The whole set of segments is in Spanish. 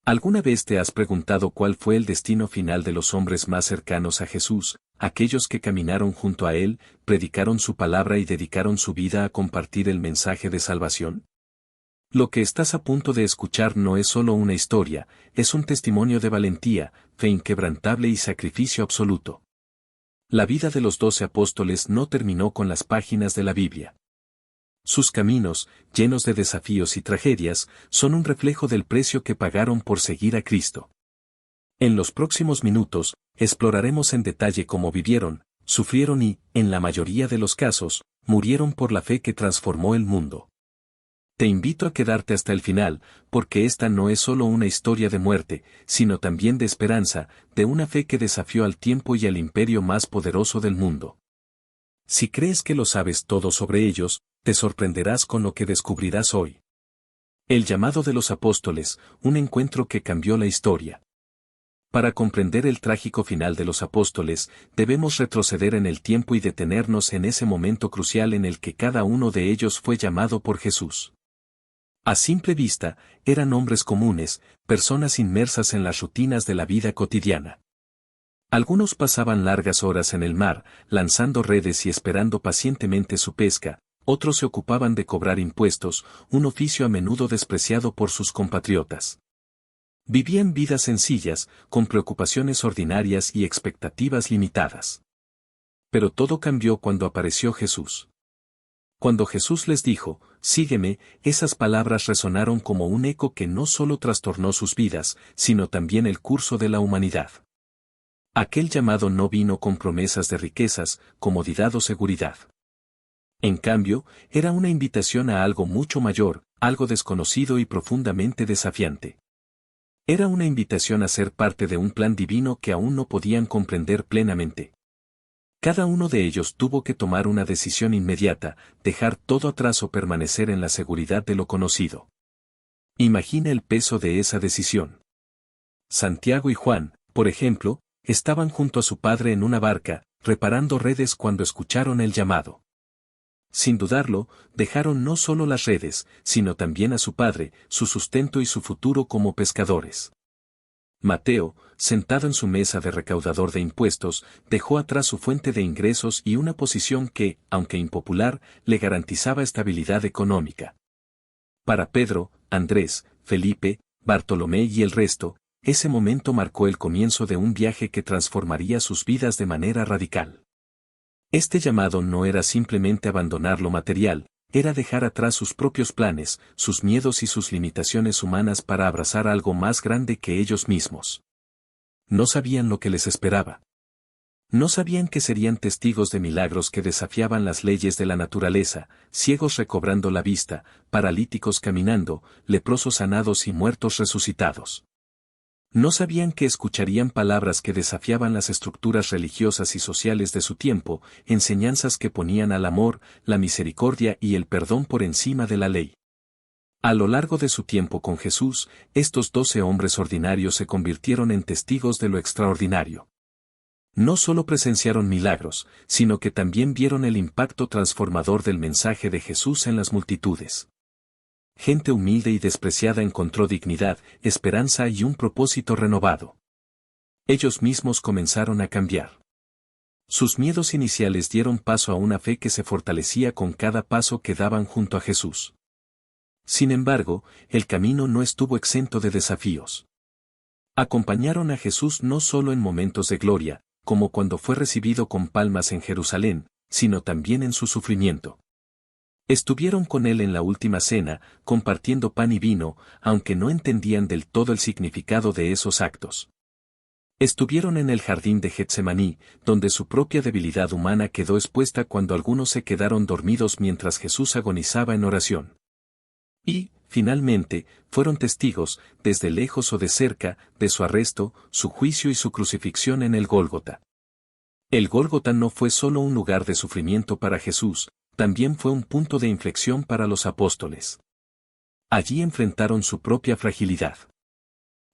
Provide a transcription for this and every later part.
¿Alguna vez te has preguntado cuál fue el destino final de los hombres más cercanos a Jesús, aquellos que caminaron junto a Él, predicaron su palabra y dedicaron su vida a compartir el mensaje de salvación? Lo que estás a punto de escuchar no es solo una historia, es un testimonio de valentía, fe inquebrantable y sacrificio absoluto. La vida de los 12 apóstoles no terminó con las páginas de la Biblia. Sus caminos, llenos de desafíos y tragedias, son un reflejo del precio que pagaron por seguir a Cristo. En los próximos minutos, exploraremos en detalle cómo vivieron, sufrieron y, en la mayoría de los casos, murieron por la fe que transformó el mundo. Te invito a quedarte hasta el final, porque esta no es solo una historia de muerte, sino también de esperanza, de una fe que desafió al tiempo y al imperio más poderoso del mundo. Si crees que lo sabes todo sobre ellos, te sorprenderás con lo que descubrirás hoy. El llamado de los apóstoles, un encuentro que cambió la historia. Para comprender el trágico final de los apóstoles, debemos retroceder en el tiempo y detenernos en ese momento crucial en el que cada uno de ellos fue llamado por Jesús. A simple vista, eran hombres comunes, personas inmersas en las rutinas de la vida cotidiana. Algunos pasaban largas horas en el mar, lanzando redes y esperando pacientemente su pesca, otros se ocupaban de cobrar impuestos, un oficio a menudo despreciado por sus compatriotas. Vivían vidas sencillas, con preocupaciones ordinarias y expectativas limitadas. Pero todo cambió cuando apareció Jesús. Cuando Jesús les dijo, «Sígueme», esas palabras resonaron como un eco que no solo trastornó sus vidas, sino también el curso de la humanidad. Aquel llamado no vino con promesas de riquezas, comodidad o seguridad. En cambio, era una invitación a algo mucho mayor, algo desconocido y profundamente desafiante. Era una invitación a ser parte de un plan divino que aún no podían comprender plenamente. Cada uno de ellos tuvo que tomar una decisión inmediata, dejar todo atrás o permanecer en la seguridad de lo conocido. Imagina el peso de esa decisión. Santiago y Juan, por ejemplo, estaban junto a su padre en una barca, reparando redes cuando escucharon el llamado. Sin dudarlo, dejaron no solo las redes, sino también a su padre, su sustento y su futuro como pescadores. Mateo, sentado en su mesa de recaudador de impuestos, dejó atrás su fuente de ingresos y una posición que, aunque impopular, le garantizaba estabilidad económica. Para Pedro, Andrés, Felipe, Bartolomé y el resto, ese momento marcó el comienzo de un viaje que transformaría sus vidas de manera radical. Este llamado no era simplemente abandonar lo material, era dejar atrás sus propios planes, sus miedos y sus limitaciones humanas para abrazar algo más grande que ellos mismos. No sabían lo que les esperaba. No sabían que serían testigos de milagros que desafiaban las leyes de la naturaleza, ciegos recobrando la vista, paralíticos caminando, leprosos sanados y muertos resucitados. No sabían que escucharían palabras que desafiaban las estructuras religiosas y sociales de su tiempo, enseñanzas que ponían al amor, la misericordia y el perdón por encima de la ley. A lo largo de su tiempo con Jesús, estos 12 hombres ordinarios se convirtieron en testigos de lo extraordinario. No solo presenciaron milagros, sino que también vieron el impacto transformador del mensaje de Jesús en las multitudes. Gente humilde y despreciada encontró dignidad, esperanza y un propósito renovado. Ellos mismos comenzaron a cambiar. Sus miedos iniciales dieron paso a una fe que se fortalecía con cada paso que daban junto a Jesús. Sin embargo, el camino no estuvo exento de desafíos. Acompañaron a Jesús no solo en momentos de gloria, como cuando fue recibido con palmas en Jerusalén, sino también en su sufrimiento. Estuvieron con él en la última cena, compartiendo pan y vino, aunque no entendían del todo el significado de esos actos. Estuvieron en el jardín de Getsemaní, donde su propia debilidad humana quedó expuesta cuando algunos se quedaron dormidos mientras Jesús agonizaba en oración. Y, finalmente, fueron testigos, desde lejos o de cerca, de su arresto, su juicio y su crucifixión en el Gólgota. El Gólgota no fue solo un lugar de sufrimiento para Jesús, también fue un punto de inflexión para los apóstoles. Allí enfrentaron su propia fragilidad.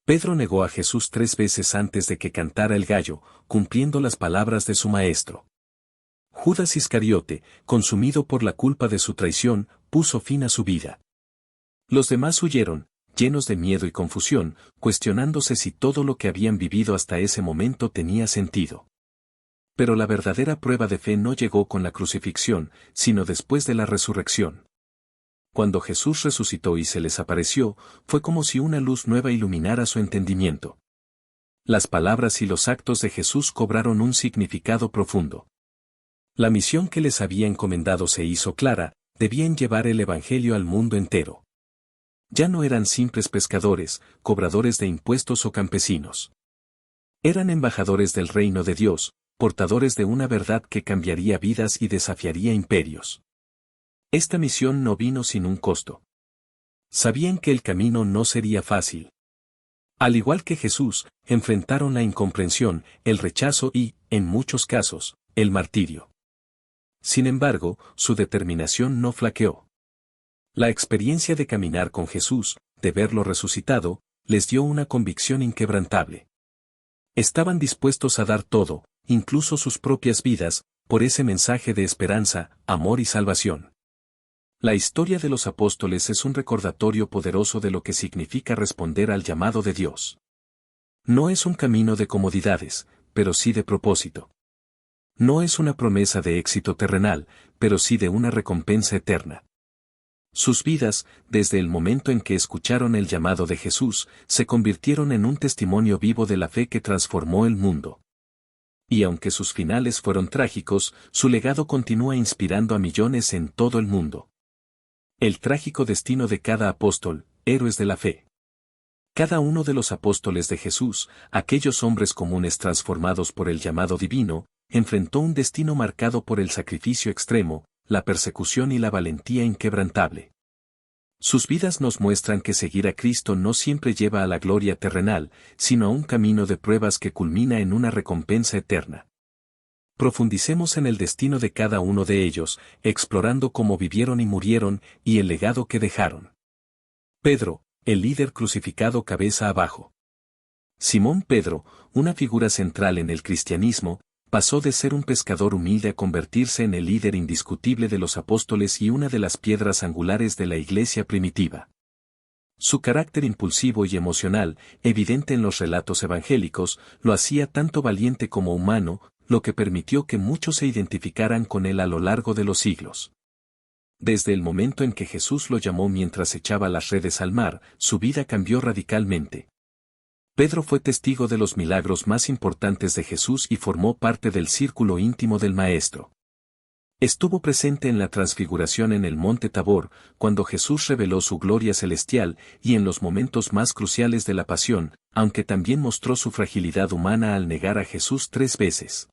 Pedro negó a Jesús 3 veces antes de que cantara el gallo, cumpliendo las palabras de su maestro. Judas Iscariote, consumido por la culpa de su traición, puso fin a su vida. Los demás huyeron, llenos de miedo y confusión, cuestionándose si todo lo que habían vivido hasta ese momento tenía sentido. Pero la verdadera prueba de fe no llegó con la crucifixión, sino después de la resurrección. Cuando Jesús resucitó y se les apareció, fue como si una luz nueva iluminara su entendimiento. Las palabras y los actos de Jesús cobraron un significado profundo. La misión que les había encomendado se hizo clara: debían llevar el Evangelio al mundo entero. Ya no eran simples pescadores, cobradores de impuestos o campesinos. Eran embajadores del reino de Dios, portadores de una verdad que cambiaría vidas y desafiaría imperios. Esta misión no vino sin un costo. Sabían que el camino no sería fácil. Al igual que Jesús, enfrentaron la incomprensión, el rechazo y, en muchos casos, el martirio. Sin embargo, su determinación no flaqueó. La experiencia de caminar con Jesús, de verlo resucitado, les dio una convicción inquebrantable. Estaban dispuestos a dar todo, incluso sus propias vidas, por ese mensaje de esperanza, amor y salvación. La historia de los apóstoles es un recordatorio poderoso de lo que significa responder al llamado de Dios. No es un camino de comodidades, pero sí de propósito. No es una promesa de éxito terrenal, pero sí de una recompensa eterna. Sus vidas, desde el momento en que escucharon el llamado de Jesús, se convirtieron en un testimonio vivo de la fe que transformó el mundo. Y aunque sus finales fueron trágicos, su legado continúa inspirando a millones en todo el mundo. El trágico destino de cada apóstol, héroes de la fe. Cada uno de los apóstoles de Jesús, aquellos hombres comunes transformados por el llamado divino, enfrentó un destino marcado por el sacrificio extremo, la persecución y la valentía inquebrantable. Sus vidas nos muestran que seguir a Cristo no siempre lleva a la gloria terrenal, sino a un camino de pruebas que culmina en una recompensa eterna. Profundicemos en el destino de cada uno de ellos, explorando cómo vivieron y murieron, y el legado que dejaron. Pedro, el líder crucificado cabeza abajo. Simón Pedro, una figura central en el cristianismo, pasó de ser un pescador humilde a convertirse en el líder indiscutible de los apóstoles y una de las piedras angulares de la iglesia primitiva. Su carácter impulsivo y emocional, evidente en los relatos evangélicos, lo hacía tanto valiente como humano, lo que permitió que muchos se identificaran con él a lo largo de los siglos. Desde el momento en que Jesús lo llamó mientras echaba las redes al mar, su vida cambió radicalmente. Pedro fue testigo de los milagros más importantes de Jesús y formó parte del círculo íntimo del Maestro. Estuvo presente en la transfiguración en el monte Tabor, cuando Jesús reveló su gloria celestial, y en los momentos más cruciales de la pasión, aunque también mostró su fragilidad humana al negar a Jesús 3 veces.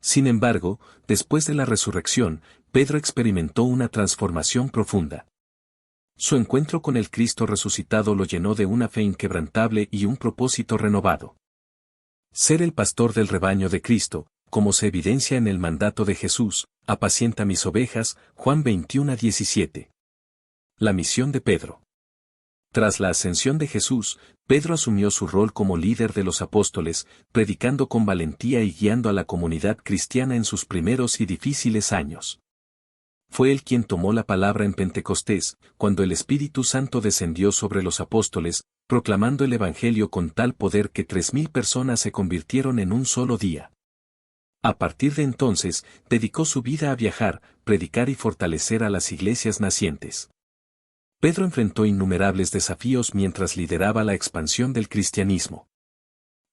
Sin embargo, después de la resurrección, Pedro experimentó una transformación profunda. Su encuentro con el Cristo resucitado lo llenó de una fe inquebrantable y un propósito renovado. Ser el pastor del rebaño de Cristo, como se evidencia en el mandato de Jesús: apacienta mis ovejas, Juan 21:17. La misión de Pedro. Tras la ascensión de Jesús, Pedro asumió su rol como líder de los apóstoles, predicando con valentía y guiando a la comunidad cristiana en sus primeros y difíciles años. Fue él quien tomó la palabra en Pentecostés, cuando el Espíritu Santo descendió sobre los apóstoles, proclamando el Evangelio con tal poder que 3.000 personas se convirtieron en un solo día. A partir de entonces, dedicó su vida a viajar, predicar y fortalecer a las iglesias nacientes. Pedro enfrentó innumerables desafíos mientras lideraba la expansión del cristianismo.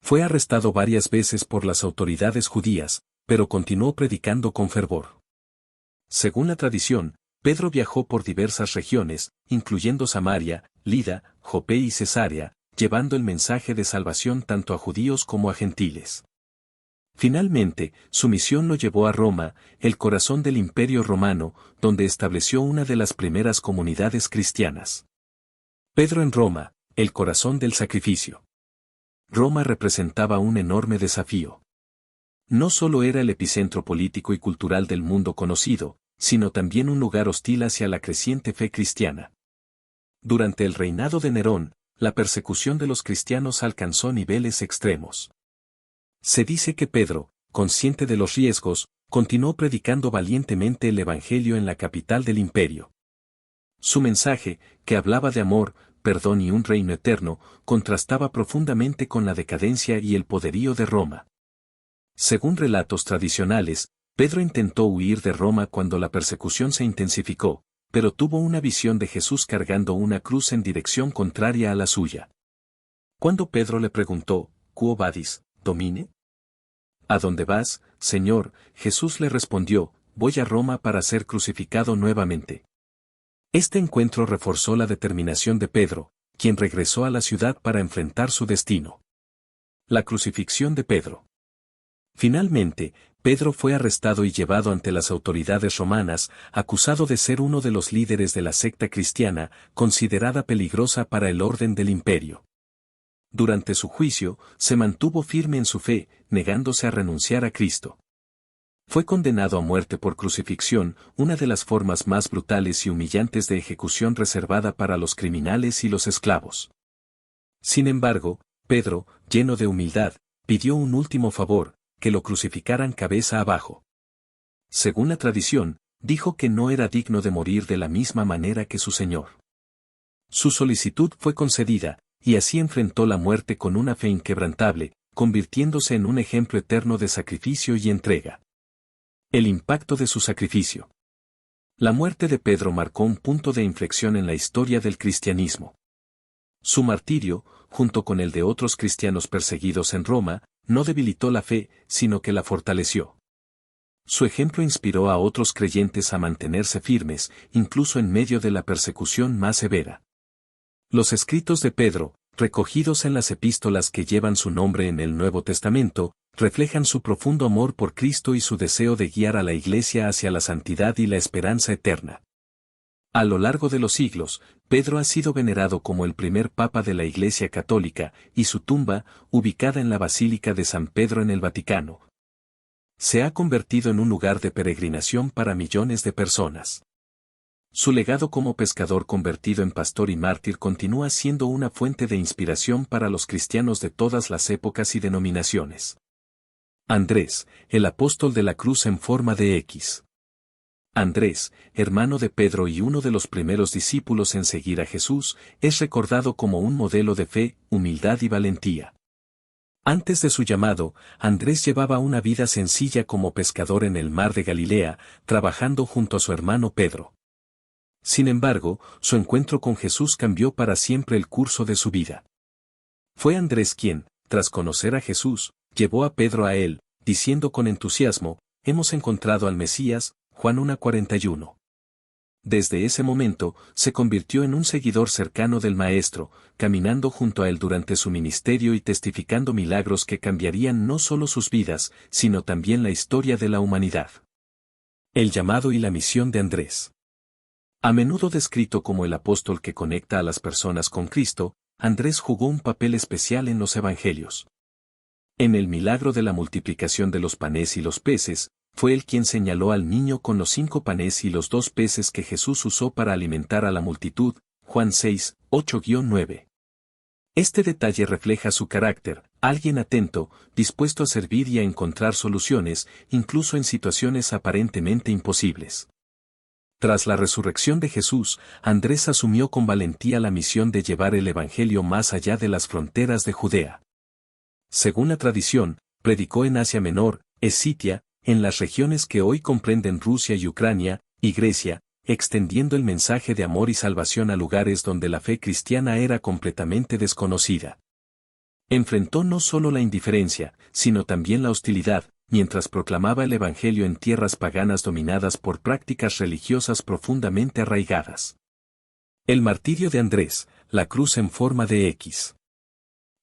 Fue arrestado varias veces por las autoridades judías, pero continuó predicando con fervor. Según la tradición, Pedro viajó por diversas regiones, incluyendo Samaria, Lida, Jope y Cesarea, llevando el mensaje de salvación tanto a judíos como a gentiles. Finalmente, su misión lo llevó a Roma, el corazón del Imperio Romano, donde estableció una de las primeras comunidades cristianas. Pedro en Roma, el corazón del sacrificio. Roma representaba un enorme desafío. No solo era el epicentro político y cultural del mundo conocido, sino también un lugar hostil hacia la creciente fe cristiana. Durante el reinado de Nerón, la persecución de los cristianos alcanzó niveles extremos. Se dice que Pedro, consciente de los riesgos, continuó predicando valientemente el Evangelio en la capital del imperio. Su mensaje, que hablaba de amor, perdón y un reino eterno, contrastaba profundamente con la decadencia y el poderío de Roma. Según relatos tradicionales, Pedro intentó huir de Roma cuando la persecución se intensificó, pero tuvo una visión de Jesús cargando una cruz en dirección contraria a la suya. Cuando Pedro le preguntó, ¿Quo vadis, Domine? ¿A dónde vas, Señor? Jesús le respondió, voy a Roma para ser crucificado nuevamente. Este encuentro reforzó la determinación de Pedro, quien regresó a la ciudad para enfrentar su destino. La crucifixión de Pedro. Finalmente, Pedro fue arrestado y llevado ante las autoridades romanas, acusado de ser uno de los líderes de la secta cristiana, considerada peligrosa para el orden del imperio. Durante su juicio, se mantuvo firme en su fe, negándose a renunciar a Cristo. Fue condenado a muerte por crucifixión, una de las formas más brutales y humillantes de ejecución reservada para los criminales y los esclavos. Sin embargo, Pedro, lleno de humildad, pidió un último favor, que lo crucificaran cabeza abajo. Según la tradición, dijo que no era digno de morir de la misma manera que su Señor. Su solicitud fue concedida, y así enfrentó la muerte con una fe inquebrantable, convirtiéndose en un ejemplo eterno de sacrificio y entrega. El impacto de su sacrificio. La muerte de Pedro marcó un punto de inflexión en la historia del cristianismo. Su martirio, junto con el de otros cristianos perseguidos en Roma, no debilitó la fe, sino que la fortaleció. Su ejemplo inspiró a otros creyentes a mantenerse firmes, incluso en medio de la persecución más severa. Los escritos de Pedro, recogidos en las epístolas que llevan su nombre en el Nuevo Testamento, reflejan su profundo amor por Cristo y su deseo de guiar a la Iglesia hacia la santidad y la esperanza eterna. A lo largo de los siglos, Pedro ha sido venerado como el primer papa de la Iglesia Católica, y su tumba, ubicada en la Basílica de San Pedro en el Vaticano, se ha convertido en un lugar de peregrinación para millones de personas. Su legado como pescador convertido en pastor y mártir continúa siendo una fuente de inspiración para los cristianos de todas las épocas y denominaciones. Andrés, el apóstol de la cruz en forma de X. Andrés, hermano de Pedro y uno de los primeros discípulos en seguir a Jesús, es recordado como un modelo de fe, humildad y valentía. Antes de su llamado, Andrés llevaba una vida sencilla como pescador en el mar de Galilea, trabajando junto a su hermano Pedro. Sin embargo, su encuentro con Jesús cambió para siempre el curso de su vida. Fue Andrés quien, tras conocer a Jesús, llevó a Pedro a él, diciendo con entusiasmo, «Hemos encontrado al Mesías», Juan 1:41. Desde ese momento, se convirtió en un seguidor cercano del Maestro, caminando junto a él durante su ministerio y testificando milagros que cambiarían no solo sus vidas, sino también la historia de la humanidad. El llamado y la misión de Andrés. A menudo descrito como el apóstol que conecta a las personas con Cristo, Andrés jugó un papel especial en los evangelios. En el milagro de la multiplicación de los panes y los peces, fue él quien señaló al niño con los 5 panes y los 2 peces que Jesús usó para alimentar a la multitud, Juan 6, 8-9. Este detalle refleja su carácter, alguien atento, dispuesto a servir y a encontrar soluciones, incluso en situaciones aparentemente imposibles. Tras la resurrección de Jesús, Andrés asumió con valentía la misión de llevar el Evangelio más allá de las fronteras de Judea. Según la tradición, predicó en Asia Menor, Escitia, en las regiones que hoy comprenden Rusia y Ucrania, y Grecia, extendiendo el mensaje de amor y salvación a lugares donde la fe cristiana era completamente desconocida. Enfrentó no solo la indiferencia, sino también la hostilidad, mientras proclamaba el Evangelio en tierras paganas dominadas por prácticas religiosas profundamente arraigadas. El martirio de Andrés, la cruz en forma de X.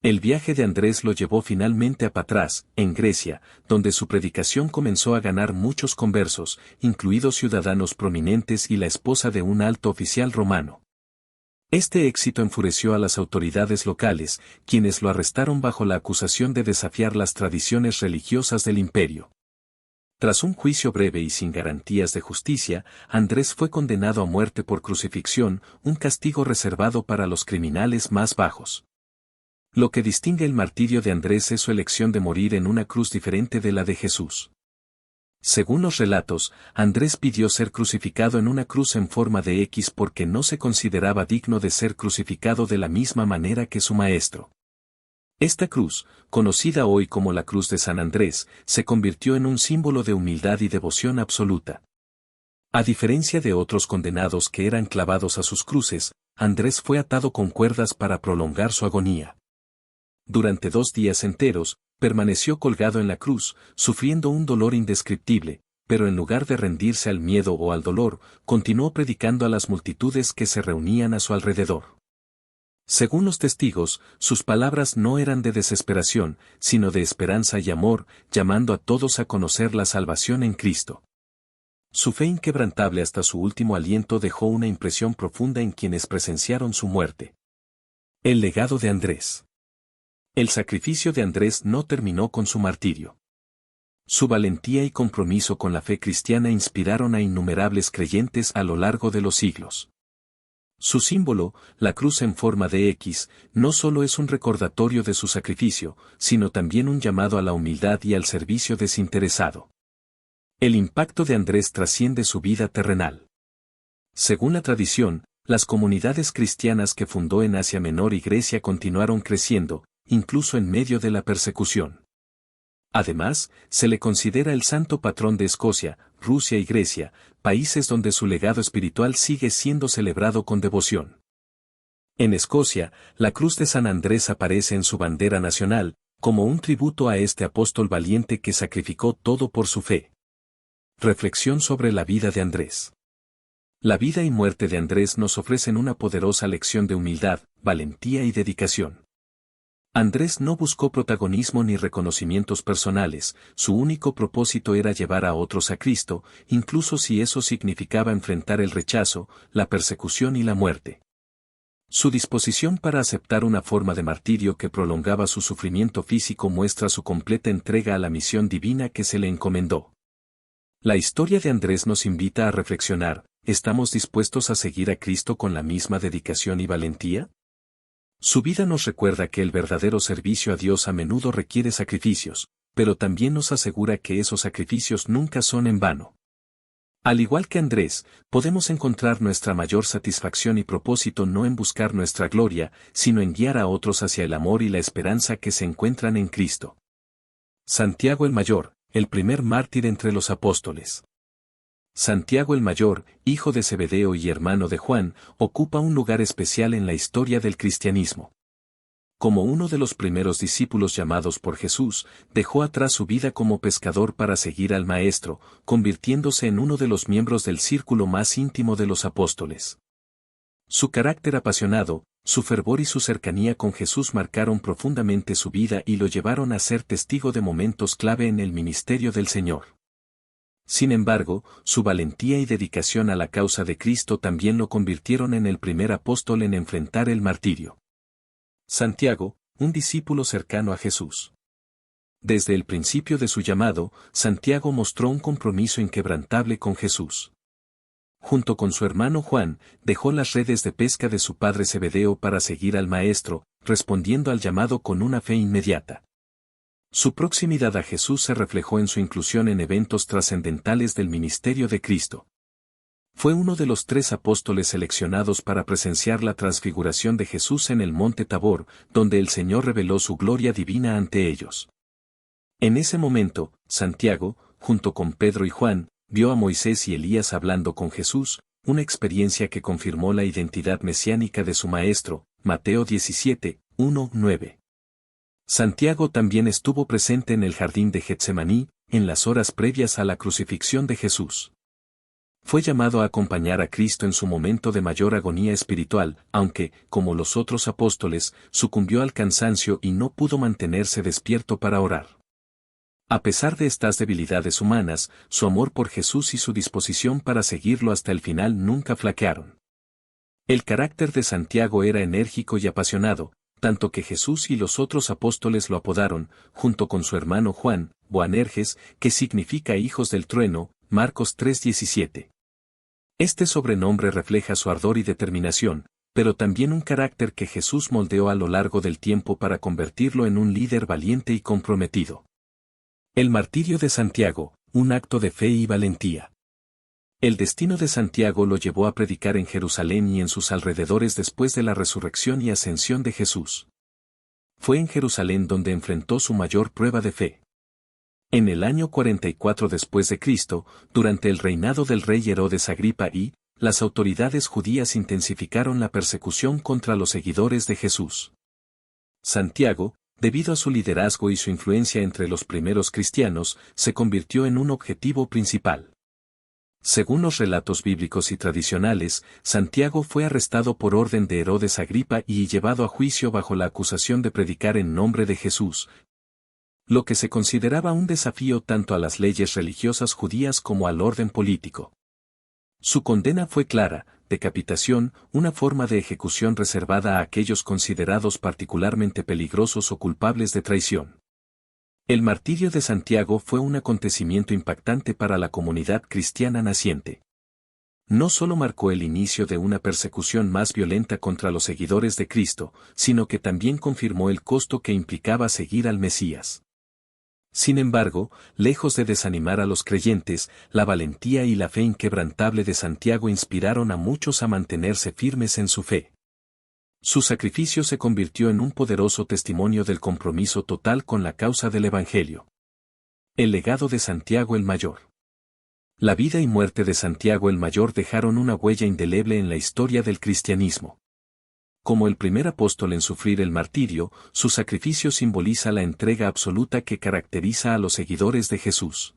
El viaje de Andrés lo llevó finalmente a Patras, en Grecia, donde su predicación comenzó a ganar muchos conversos, incluidos ciudadanos prominentes y la esposa de un alto oficial romano. Este éxito enfureció a las autoridades locales, quienes lo arrestaron bajo la acusación de desafiar las tradiciones religiosas del imperio. Tras un juicio breve y sin garantías de justicia, Andrés fue condenado a muerte por crucifixión, un castigo reservado para los criminales más bajos. Lo que distingue el martirio de Andrés es su elección de morir en una cruz diferente de la de Jesús. Según los relatos, Andrés pidió ser crucificado en una cruz en forma de X porque no se consideraba digno de ser crucificado de la misma manera que su maestro. Esta cruz, conocida hoy como la Cruz de San Andrés, se convirtió en un símbolo de humildad y devoción absoluta. A diferencia de otros condenados que eran clavados a sus cruces, Andrés fue atado con cuerdas para prolongar su agonía. Durante 2 días enteros, permaneció colgado en la cruz, sufriendo un dolor indescriptible, pero en lugar de rendirse al miedo o al dolor, continuó predicando a las multitudes que se reunían a su alrededor. Según los testigos, sus palabras no eran de desesperación, sino de esperanza y amor, llamando a todos a conocer la salvación en Cristo. Su fe inquebrantable hasta su último aliento dejó una impresión profunda en quienes presenciaron su muerte. El legado de Andrés. El sacrificio de Andrés no terminó con su martirio. Su valentía y compromiso con la fe cristiana inspiraron a innumerables creyentes a lo largo de los siglos. Su símbolo, la cruz en forma de X, no solo es un recordatorio de su sacrificio, sino también un llamado a la humildad y al servicio desinteresado. El impacto de Andrés trasciende su vida terrenal. Según la tradición, las comunidades cristianas que fundó en Asia Menor y Grecia continuaron creciendo, incluso en medio de la persecución. Además, se le considera el santo patrón de Escocia, Rusia y Grecia, países donde su legado espiritual sigue siendo celebrado con devoción. En Escocia, la cruz de San Andrés aparece en su bandera nacional, como un tributo a este apóstol valiente que sacrificó todo por su fe. Reflexión sobre la vida de Andrés. La vida y muerte de Andrés nos ofrecen una poderosa lección de humildad, valentía y dedicación. Andrés no buscó protagonismo ni reconocimientos personales, su único propósito era llevar a otros a Cristo, incluso si eso significaba enfrentar el rechazo, la persecución y la muerte. Su disposición para aceptar una forma de martirio que prolongaba su sufrimiento físico muestra su completa entrega a la misión divina que se le encomendó. La historia de Andrés nos invita a reflexionar, ¿estamos dispuestos a seguir a Cristo con la misma dedicación y valentía? Su vida nos recuerda que el verdadero servicio a Dios a menudo requiere sacrificios, pero también nos asegura que esos sacrificios nunca son en vano. Al igual que Andrés, podemos encontrar nuestra mayor satisfacción y propósito no en buscar nuestra gloria, sino en guiar a otros hacia el amor y la esperanza que se encuentran en Cristo. Santiago el Mayor, el primer mártir entre los apóstoles. Santiago el Mayor, hijo de Zebedeo y hermano de Juan, ocupa un lugar especial en la historia del cristianismo. Como uno de los primeros discípulos llamados por Jesús, dejó atrás su vida como pescador para seguir al Maestro, convirtiéndose en uno de los miembros del círculo más íntimo de los apóstoles. Su carácter apasionado, su fervor y su cercanía con Jesús marcaron profundamente su vida y lo llevaron a ser testigo de momentos clave en el ministerio del Señor. Sin embargo, su valentía y dedicación a la causa de Cristo también lo convirtieron en el primer apóstol en enfrentar el martirio. Santiago, un discípulo cercano a Jesús. Desde el principio de su llamado, Santiago mostró un compromiso inquebrantable con Jesús. Junto con su hermano Juan, dejó las redes de pesca de su padre Zebedeo para seguir al Maestro, respondiendo al llamado con una fe inmediata. Su proximidad a Jesús se reflejó en su inclusión en eventos trascendentales del ministerio de Cristo. Fue uno de los 3 apóstoles seleccionados para presenciar la transfiguración de Jesús en el monte Tabor, donde el Señor reveló su gloria divina ante ellos. En ese momento, Santiago, junto con Pedro y Juan, vio a Moisés y Elías hablando con Jesús, una experiencia que confirmó la identidad mesiánica de su maestro, Mateo 17, 1-9. Santiago también estuvo presente en el jardín de Getsemaní, en las horas previas a la crucifixión de Jesús. Fue llamado a acompañar a Cristo en su momento de mayor agonía espiritual, aunque, como los otros apóstoles, sucumbió al cansancio y no pudo mantenerse despierto para orar. A pesar de estas debilidades humanas, su amor por Jesús y su disposición para seguirlo hasta el final nunca flaquearon. El carácter de Santiago era enérgico y apasionado, tanto que Jesús y los otros apóstoles lo apodaron, junto con su hermano Juan, Boanerges, que significa hijos del trueno, Marcos 3:17. Este sobrenombre refleja su ardor y determinación, pero también un carácter que Jesús moldeó a lo largo del tiempo para convertirlo en un líder valiente y comprometido. El martirio de Santiago, un acto de fe y valentía. El destino de Santiago lo llevó a predicar en Jerusalén y en sus alrededores después de la resurrección y ascensión de Jesús. Fue en Jerusalén donde enfrentó su mayor prueba de fe. En el año 44 después de Cristo, durante el reinado del rey Herodes Agripa I, las autoridades judías intensificaron la persecución contra los seguidores de Jesús. Santiago, debido a su liderazgo y su influencia entre los primeros cristianos, se convirtió en un objetivo principal. Según los relatos bíblicos y tradicionales, Santiago fue arrestado por orden de Herodes Agripa y llevado a juicio bajo la acusación de predicar en nombre de Jesús, lo que se consideraba un desafío tanto a las leyes religiosas judías como al orden político. Su condena fue clara: decapitación, una forma de ejecución reservada a aquellos considerados particularmente peligrosos o culpables de traición. El martirio de Santiago fue un acontecimiento impactante para la comunidad cristiana naciente. No solo marcó el inicio de una persecución más violenta contra los seguidores de Cristo, sino que también confirmó el costo que implicaba seguir al Mesías. Sin embargo, lejos de desanimar a los creyentes, la valentía y la fe inquebrantable de Santiago inspiraron a muchos a mantenerse firmes en su fe. Su sacrificio se convirtió en un poderoso testimonio del compromiso total con la causa del Evangelio. El legado de Santiago el Mayor. La vida y muerte de Santiago el Mayor dejaron una huella indeleble en la historia del cristianismo. Como el primer apóstol en sufrir el martirio, su sacrificio simboliza la entrega absoluta que caracteriza a los seguidores de Jesús.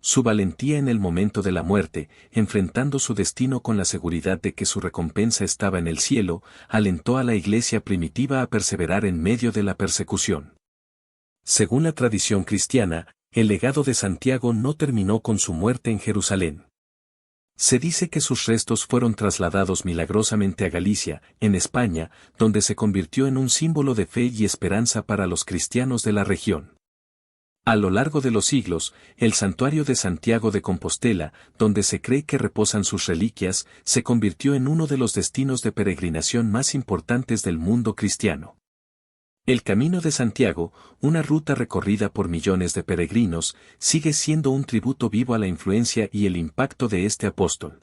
Su valentía en el momento de la muerte, enfrentando su destino con la seguridad de que su recompensa estaba en el cielo, alentó a la iglesia primitiva a perseverar en medio de la persecución. Según la tradición cristiana, el legado de Santiago no terminó con su muerte en Jerusalén. Se dice que sus restos fueron trasladados milagrosamente a Galicia, en España, donde se convirtió en un símbolo de fe y esperanza para los cristianos de la región. A lo largo de los siglos, el santuario de Santiago de Compostela, donde se cree que reposan sus reliquias, se convirtió en uno de los destinos de peregrinación más importantes del mundo cristiano. El Camino de Santiago, una ruta recorrida por millones de peregrinos, sigue siendo un tributo vivo a la influencia y el impacto de este apóstol.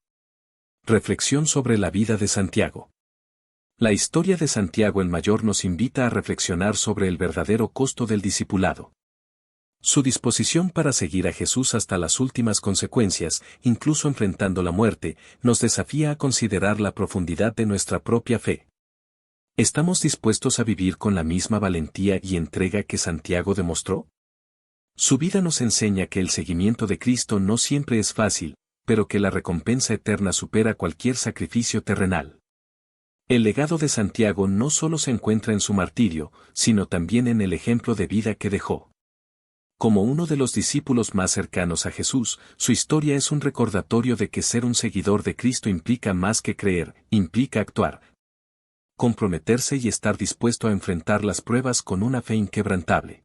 Reflexión sobre la vida de Santiago. La historia de Santiago el Mayor nos invita a reflexionar sobre el verdadero costo del discipulado. Su disposición para seguir a Jesús hasta las últimas consecuencias, incluso enfrentando la muerte, nos desafía a considerar la profundidad de nuestra propia fe. ¿Estamos dispuestos a vivir con la misma valentía y entrega que Santiago demostró? Su vida nos enseña que el seguimiento de Cristo no siempre es fácil, pero que la recompensa eterna supera cualquier sacrificio terrenal. El legado de Santiago no solo se encuentra en su martirio, sino también en el ejemplo de vida que dejó. Como uno de los discípulos más cercanos a Jesús, su historia es un recordatorio de que ser un seguidor de Cristo implica más que creer, implica actuar, comprometerse y estar dispuesto a enfrentar las pruebas con una fe inquebrantable.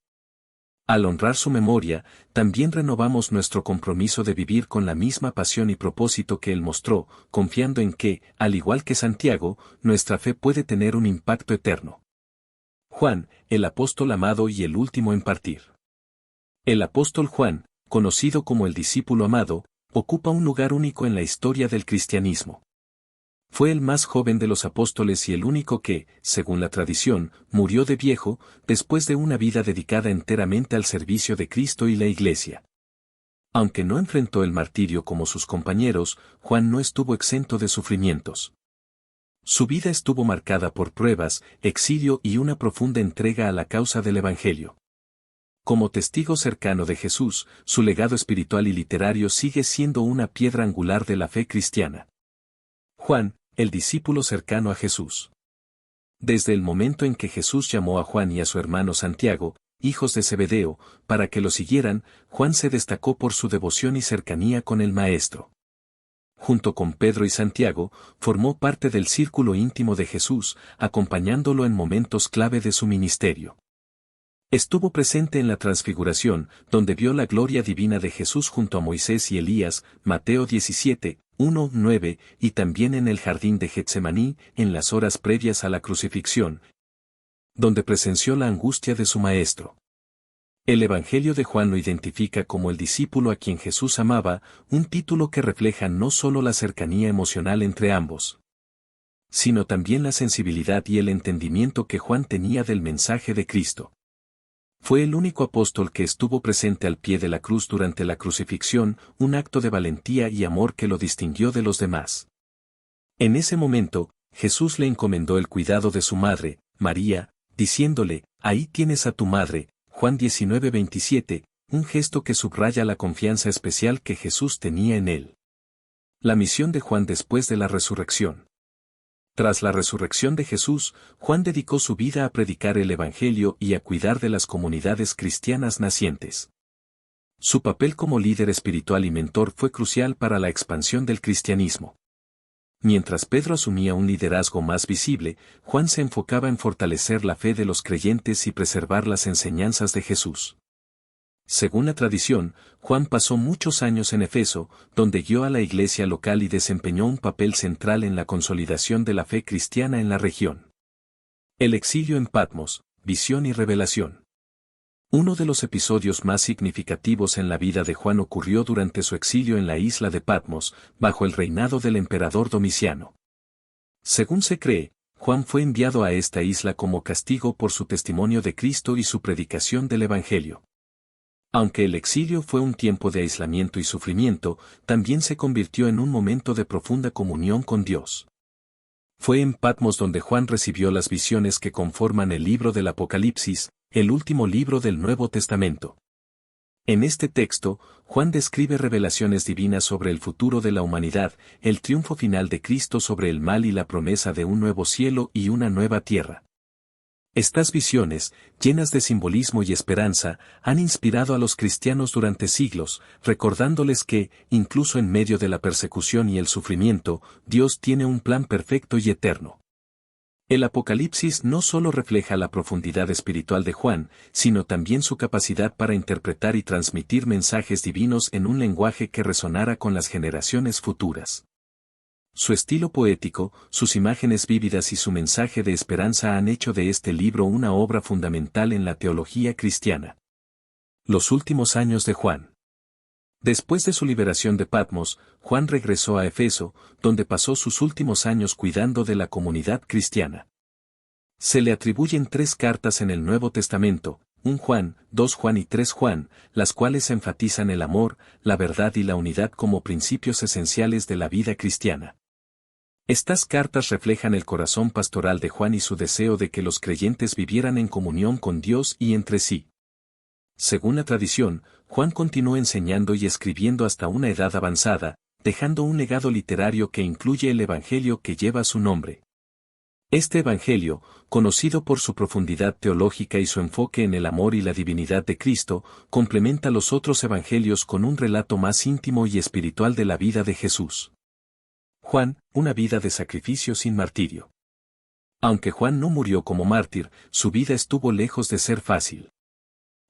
Al honrar su memoria, también renovamos nuestro compromiso de vivir con la misma pasión y propósito que él mostró, confiando en que, al igual que Santiago, nuestra fe puede tener un impacto eterno. Juan, el apóstol amado y el último en partir. El apóstol Juan, conocido como el discípulo amado, ocupa un lugar único en la historia del cristianismo. Fue el más joven de los apóstoles y el único que, según la tradición, murió de viejo, después de una vida dedicada enteramente al servicio de Cristo y la Iglesia. Aunque no enfrentó el martirio como sus compañeros, Juan no estuvo exento de sufrimientos. Su vida estuvo marcada por pruebas, exilio y una profunda entrega a la causa del Evangelio. Como testigo cercano de Jesús, su legado espiritual y literario sigue siendo una piedra angular de la fe cristiana. Juan, el discípulo cercano a Jesús. Desde el momento en que Jesús llamó a Juan y a su hermano Santiago, hijos de Zebedeo, para que lo siguieran, Juan se destacó por su devoción y cercanía con el Maestro. Junto con Pedro y Santiago, formó parte del círculo íntimo de Jesús, acompañándolo en momentos clave de su ministerio. Estuvo presente en la Transfiguración, donde vio la gloria divina de Jesús junto a Moisés y Elías, Mateo 17, 1, 9, y también en el jardín de Getsemaní, en las horas previas a la crucifixión, donde presenció la angustia de su Maestro. El Evangelio de Juan lo identifica como el discípulo a quien Jesús amaba, un título que refleja no solo la cercanía emocional entre ambos, sino también la sensibilidad y el entendimiento que Juan tenía del mensaje de Cristo. Fue el único apóstol que estuvo presente al pie de la cruz durante la crucifixión, un acto de valentía y amor que lo distinguió de los demás. En ese momento, Jesús le encomendó el cuidado de su madre, María, diciéndole, «Ahí tienes a tu madre», Juan 19:27, un gesto que subraya la confianza especial que Jesús tenía en él. La misión de Juan después de la resurrección. Tras la resurrección de Jesús, Juan dedicó su vida a predicar el Evangelio y a cuidar de las comunidades cristianas nacientes. Su papel como líder espiritual y mentor fue crucial para la expansión del cristianismo. Mientras Pedro asumía un liderazgo más visible, Juan se enfocaba en fortalecer la fe de los creyentes y preservar las enseñanzas de Jesús. Según la tradición, Juan pasó muchos años en Efeso, donde guió a la iglesia local y desempeñó un papel central en la consolidación de la fe cristiana en la región. El exilio en Patmos, visión y revelación. Uno de los episodios más significativos en la vida de Juan ocurrió durante su exilio en la isla de Patmos, bajo el reinado del emperador Domiciano. Según se cree, Juan fue enviado a esta isla como castigo por su testimonio de Cristo y su predicación del Evangelio. Aunque el exilio fue un tiempo de aislamiento y sufrimiento, también se convirtió en un momento de profunda comunión con Dios. Fue en Patmos donde Juan recibió las visiones que conforman el libro del Apocalipsis, el último libro del Nuevo Testamento. En este texto, Juan describe revelaciones divinas sobre el futuro de la humanidad, el triunfo final de Cristo sobre el mal y la promesa de un nuevo cielo y una nueva tierra. Estas visiones, llenas de simbolismo y esperanza, han inspirado a los cristianos durante siglos, recordándoles que, incluso en medio de la persecución y el sufrimiento, Dios tiene un plan perfecto y eterno. El Apocalipsis no solo refleja la profundidad espiritual de Juan, sino también su capacidad para interpretar y transmitir mensajes divinos en un lenguaje que resonara con las generaciones futuras. Su estilo poético, sus imágenes vívidas y su mensaje de esperanza han hecho de este libro una obra fundamental en la teología cristiana. Los últimos años de Juan. Después de su liberación de Patmos, Juan regresó a Efeso, donde pasó sus últimos años cuidando de la comunidad cristiana. Se le atribuyen 3 cartas en el Nuevo Testamento, 1 Juan, 2 Juan y 3 Juan, las cuales enfatizan el amor, la verdad y la unidad como principios esenciales de la vida cristiana. Estas cartas reflejan el corazón pastoral de Juan y su deseo de que los creyentes vivieran en comunión con Dios y entre sí. Según la tradición, Juan continuó enseñando y escribiendo hasta una edad avanzada, dejando un legado literario que incluye el Evangelio que lleva su nombre. Este Evangelio, conocido por su profundidad teológica y su enfoque en el amor y la divinidad de Cristo, complementa los otros evangelios con un relato más íntimo y espiritual de la vida de Jesús. Juan, una vida de sacrificio sin martirio. Aunque Juan no murió como mártir, su vida estuvo lejos de ser fácil.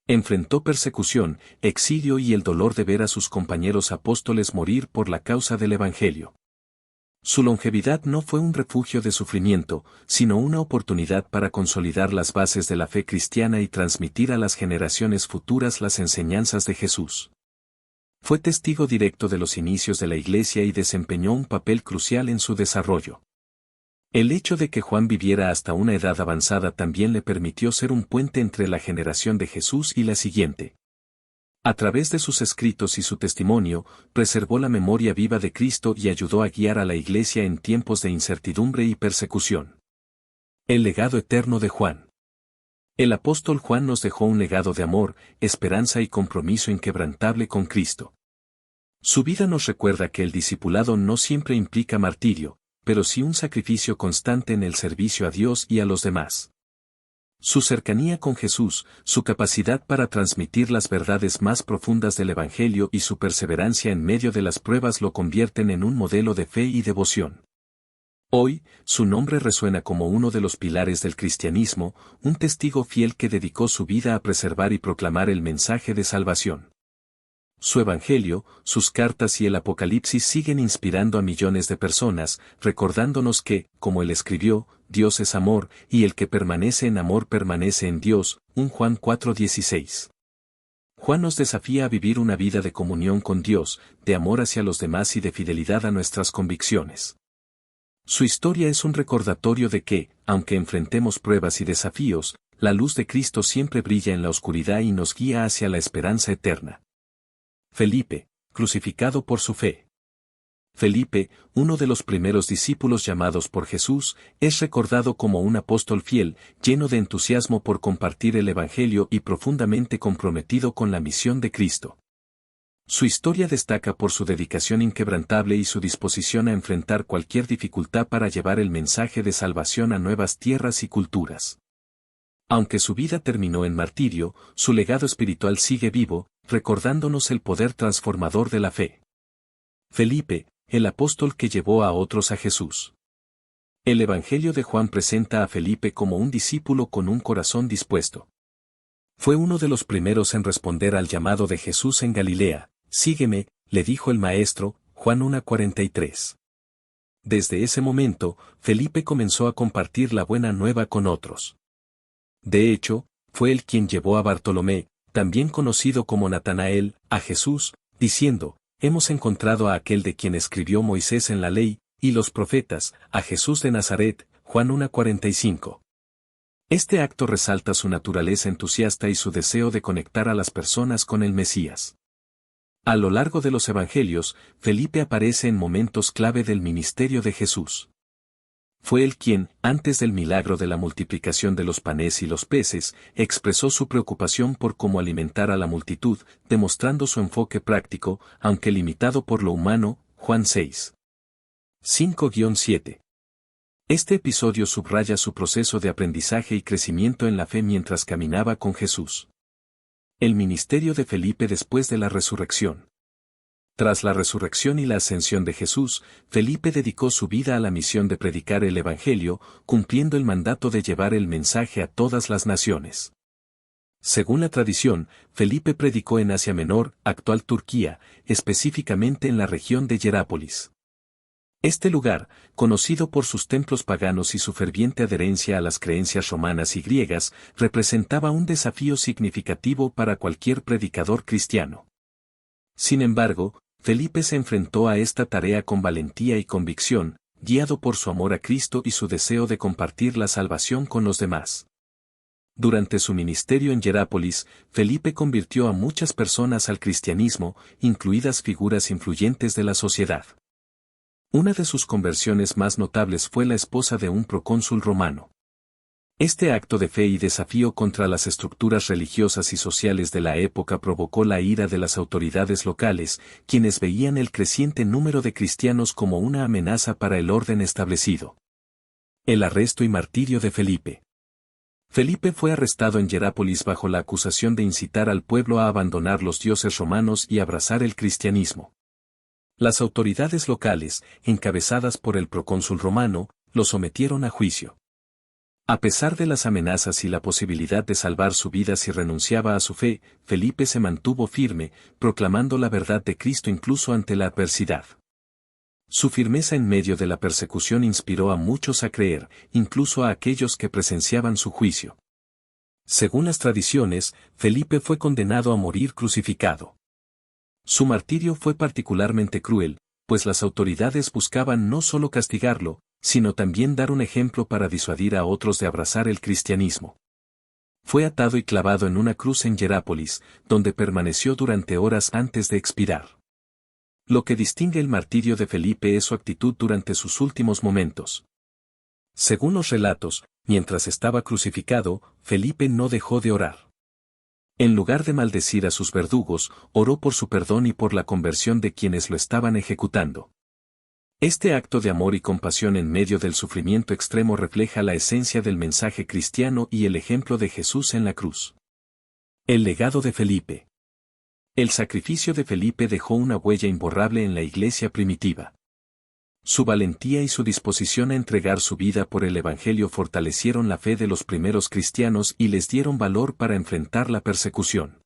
Enfrentó persecución, exilio y el dolor de ver a sus compañeros apóstoles morir por la causa del Evangelio. Su longevidad no fue un refugio de sufrimiento, sino una oportunidad para consolidar las bases de la fe cristiana y transmitir a las generaciones futuras las enseñanzas de Jesús. Fue testigo directo de los inicios de la Iglesia y desempeñó un papel crucial en su desarrollo. El hecho de que Juan viviera hasta una edad avanzada también le permitió ser un puente entre la generación de Jesús y la siguiente. A través de sus escritos y su testimonio, preservó la memoria viva de Cristo y ayudó a guiar a la Iglesia en tiempos de incertidumbre y persecución. El legado eterno de Juan. El apóstol Juan nos dejó un legado de amor, esperanza y compromiso inquebrantable con Cristo. Su vida nos recuerda que el discipulado no siempre implica martirio, pero sí un sacrificio constante en el servicio a Dios y a los demás. Su cercanía con Jesús, su capacidad para transmitir las verdades más profundas del Evangelio y su perseverancia en medio de las pruebas lo convierten en un modelo de fe y devoción. Hoy, su nombre resuena como uno de los pilares del cristianismo, un testigo fiel que dedicó su vida a preservar y proclamar el mensaje de salvación. Su Evangelio, sus cartas y el Apocalipsis siguen inspirando a millones de personas, recordándonos que, como él escribió, Dios es amor, y el que permanece en amor permanece en Dios, 1 Juan 4:16. Juan nos desafía a vivir una vida de comunión con Dios, de amor hacia los demás y de fidelidad a nuestras convicciones. Su historia es un recordatorio de que, aunque enfrentemos pruebas y desafíos, la luz de Cristo siempre brilla en la oscuridad y nos guía hacia la esperanza eterna. Felipe, crucificado por su fe. Felipe, uno de los primeros discípulos llamados por Jesús, es recordado como un apóstol fiel, lleno de entusiasmo por compartir el Evangelio y profundamente comprometido con la misión de Cristo. Su historia destaca por su dedicación inquebrantable y su disposición a enfrentar cualquier dificultad para llevar el mensaje de salvación a nuevas tierras y culturas. Aunque su vida terminó en martirio, su legado espiritual sigue vivo, recordándonos el poder transformador de la fe. Felipe, el apóstol que llevó a otros a Jesús. El Evangelio de Juan presenta a Felipe como un discípulo con un corazón dispuesto. Fue uno de los primeros en responder al llamado de Jesús en Galilea. «Sígueme», le dijo el Maestro, Juan 1:43. Desde ese momento, Felipe comenzó a compartir la buena nueva con otros. De hecho, fue él quien llevó a Bartolomé, también conocido como Natanael, a Jesús, diciendo: «Hemos encontrado a aquel de quien escribió Moisés en la ley, y los profetas, a Jesús de Nazaret», Juan 1:45. Este acto resalta su naturaleza entusiasta y su deseo de conectar a las personas con el Mesías. A lo largo de los Evangelios, Felipe aparece en momentos clave del ministerio de Jesús. Fue él quien, antes del milagro de la multiplicación de los panes y los peces, expresó su preocupación por cómo alimentar a la multitud, demostrando su enfoque práctico, aunque limitado por lo humano, Juan 6. 5-7. Este episodio subraya su proceso de aprendizaje y crecimiento en la fe mientras caminaba con Jesús. El ministerio de Felipe después de la resurrección. Tras la resurrección y la ascensión de Jesús, Felipe dedicó su vida a la misión de predicar el Evangelio, cumpliendo el mandato de llevar el mensaje a todas las naciones. Según la tradición, Felipe predicó en Asia Menor, actual Turquía, específicamente en la región de Hierápolis. Este lugar, conocido por sus templos paganos y su ferviente adherencia a las creencias romanas y griegas, representaba un desafío significativo para cualquier predicador cristiano. Sin embargo, Felipe se enfrentó a esta tarea con valentía y convicción, guiado por su amor a Cristo y su deseo de compartir la salvación con los demás. Durante su ministerio en Hierápolis, Felipe convirtió a muchas personas al cristianismo, incluidas figuras influyentes de la sociedad. Una de sus conversiones más notables fue la esposa de un procónsul romano. Este acto de fe y desafío contra las estructuras religiosas y sociales de la época provocó la ira de las autoridades locales, quienes veían el creciente número de cristianos como una amenaza para el orden establecido. El arresto y martirio de Felipe. Felipe fue arrestado en Hierápolis bajo la acusación de incitar al pueblo a abandonar los dioses romanos y abrazar el cristianismo. Las autoridades locales, encabezadas por el procónsul romano, lo sometieron a juicio. A pesar de las amenazas y la posibilidad de salvar su vida si renunciaba a su fe, Felipe se mantuvo firme, proclamando la verdad de Cristo incluso ante la adversidad. Su firmeza en medio de la persecución inspiró a muchos a creer, incluso a aquellos que presenciaban su juicio. Según las tradiciones, Felipe fue condenado a morir crucificado. Su martirio fue particularmente cruel, pues las autoridades buscaban no solo castigarlo, sino también dar un ejemplo para disuadir a otros de abrazar el cristianismo. Fue atado y clavado en una cruz en Hierápolis, donde permaneció durante horas antes de expirar. Lo que distingue el martirio de Felipe es su actitud durante sus últimos momentos. Según los relatos, mientras estaba crucificado, Felipe no dejó de orar. En lugar de maldecir a sus verdugos, oró por su perdón y por la conversión de quienes lo estaban ejecutando. Este acto de amor y compasión en medio del sufrimiento extremo refleja la esencia del mensaje cristiano y el ejemplo de Jesús en la cruz. El legado de Felipe. El sacrificio de Felipe dejó una huella imborrable en la iglesia primitiva. Su valentía y su disposición a entregar su vida por el Evangelio fortalecieron la fe de los primeros cristianos y les dieron valor para enfrentar la persecución.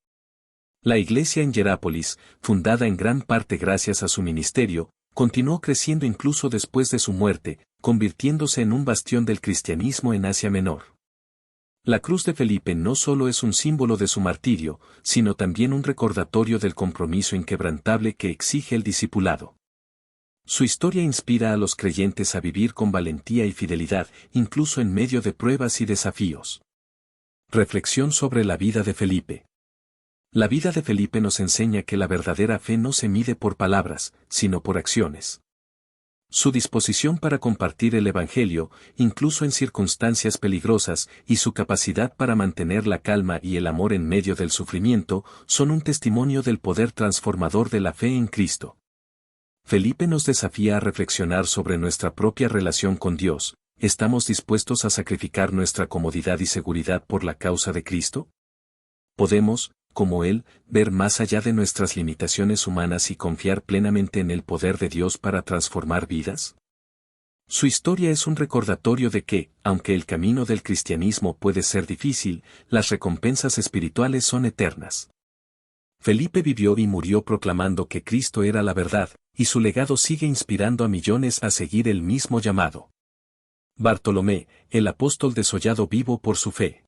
La iglesia en Hierápolis, fundada en gran parte gracias a su ministerio, continuó creciendo incluso después de su muerte, convirtiéndose en un bastión del cristianismo en Asia Menor. La cruz de Felipe no solo es un símbolo de su martirio, sino también un recordatorio del compromiso inquebrantable que exige el discipulado. Su historia inspira a los creyentes a vivir con valentía y fidelidad, incluso en medio de pruebas y desafíos. Reflexión sobre la vida de Felipe. La vida de Felipe nos enseña que la verdadera fe no se mide por palabras, sino por acciones. Su disposición para compartir el Evangelio, incluso en circunstancias peligrosas, y su capacidad para mantener la calma y el amor en medio del sufrimiento, son un testimonio del poder transformador de la fe en Cristo. Felipe nos desafía a reflexionar sobre nuestra propia relación con Dios. ¿Estamos dispuestos a sacrificar nuestra comodidad y seguridad por la causa de Cristo? ¿Podemos, como Él, ver más allá de nuestras limitaciones humanas y confiar plenamente en el poder de Dios para transformar vidas? Su historia es un recordatorio de que, aunque el camino del cristianismo puede ser difícil, las recompensas espirituales son eternas. Felipe vivió y murió proclamando que Cristo era la verdad, y su legado sigue inspirando a millones a seguir el mismo llamado. Bartolomé, el apóstol desollado vivo por su fe.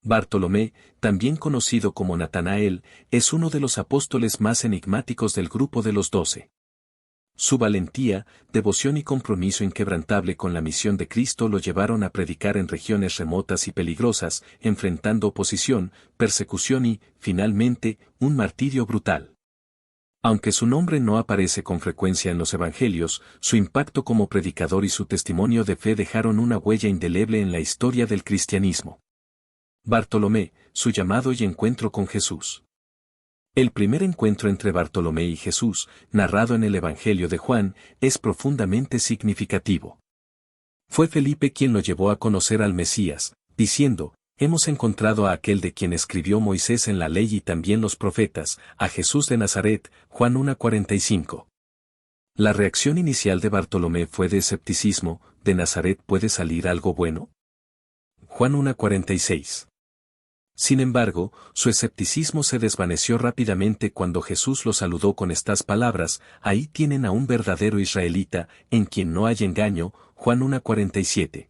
Bartolomé, también conocido como Natanael, es uno de los apóstoles más enigmáticos del grupo de los 12. Su valentía, devoción y compromiso inquebrantable con la misión de Cristo lo llevaron a predicar en regiones remotas y peligrosas, enfrentando oposición, persecución y, finalmente, un martirio brutal. Aunque su nombre no aparece con frecuencia en los evangelios, su impacto como predicador y su testimonio de fe dejaron una huella indeleble en la historia del cristianismo. Bartolomé, su llamado y encuentro con Jesús. El primer encuentro entre Bartolomé y Jesús, narrado en el Evangelio de Juan, es profundamente significativo. Fue Felipe quien lo llevó a conocer al Mesías, diciendo: «Hemos encontrado a aquel de quien escribió Moisés en la ley y también los profetas, a Jesús de Nazaret». Juan 1:45. La reacción inicial de Bartolomé fue de escepticismo: ¿de Nazaret puede salir algo bueno? Juan 1:46. Sin embargo, su escepticismo se desvaneció rápidamente cuando Jesús lo saludó con estas palabras: «Ahí tienen a un verdadero israelita, en quien no hay engaño». Juan 1:47.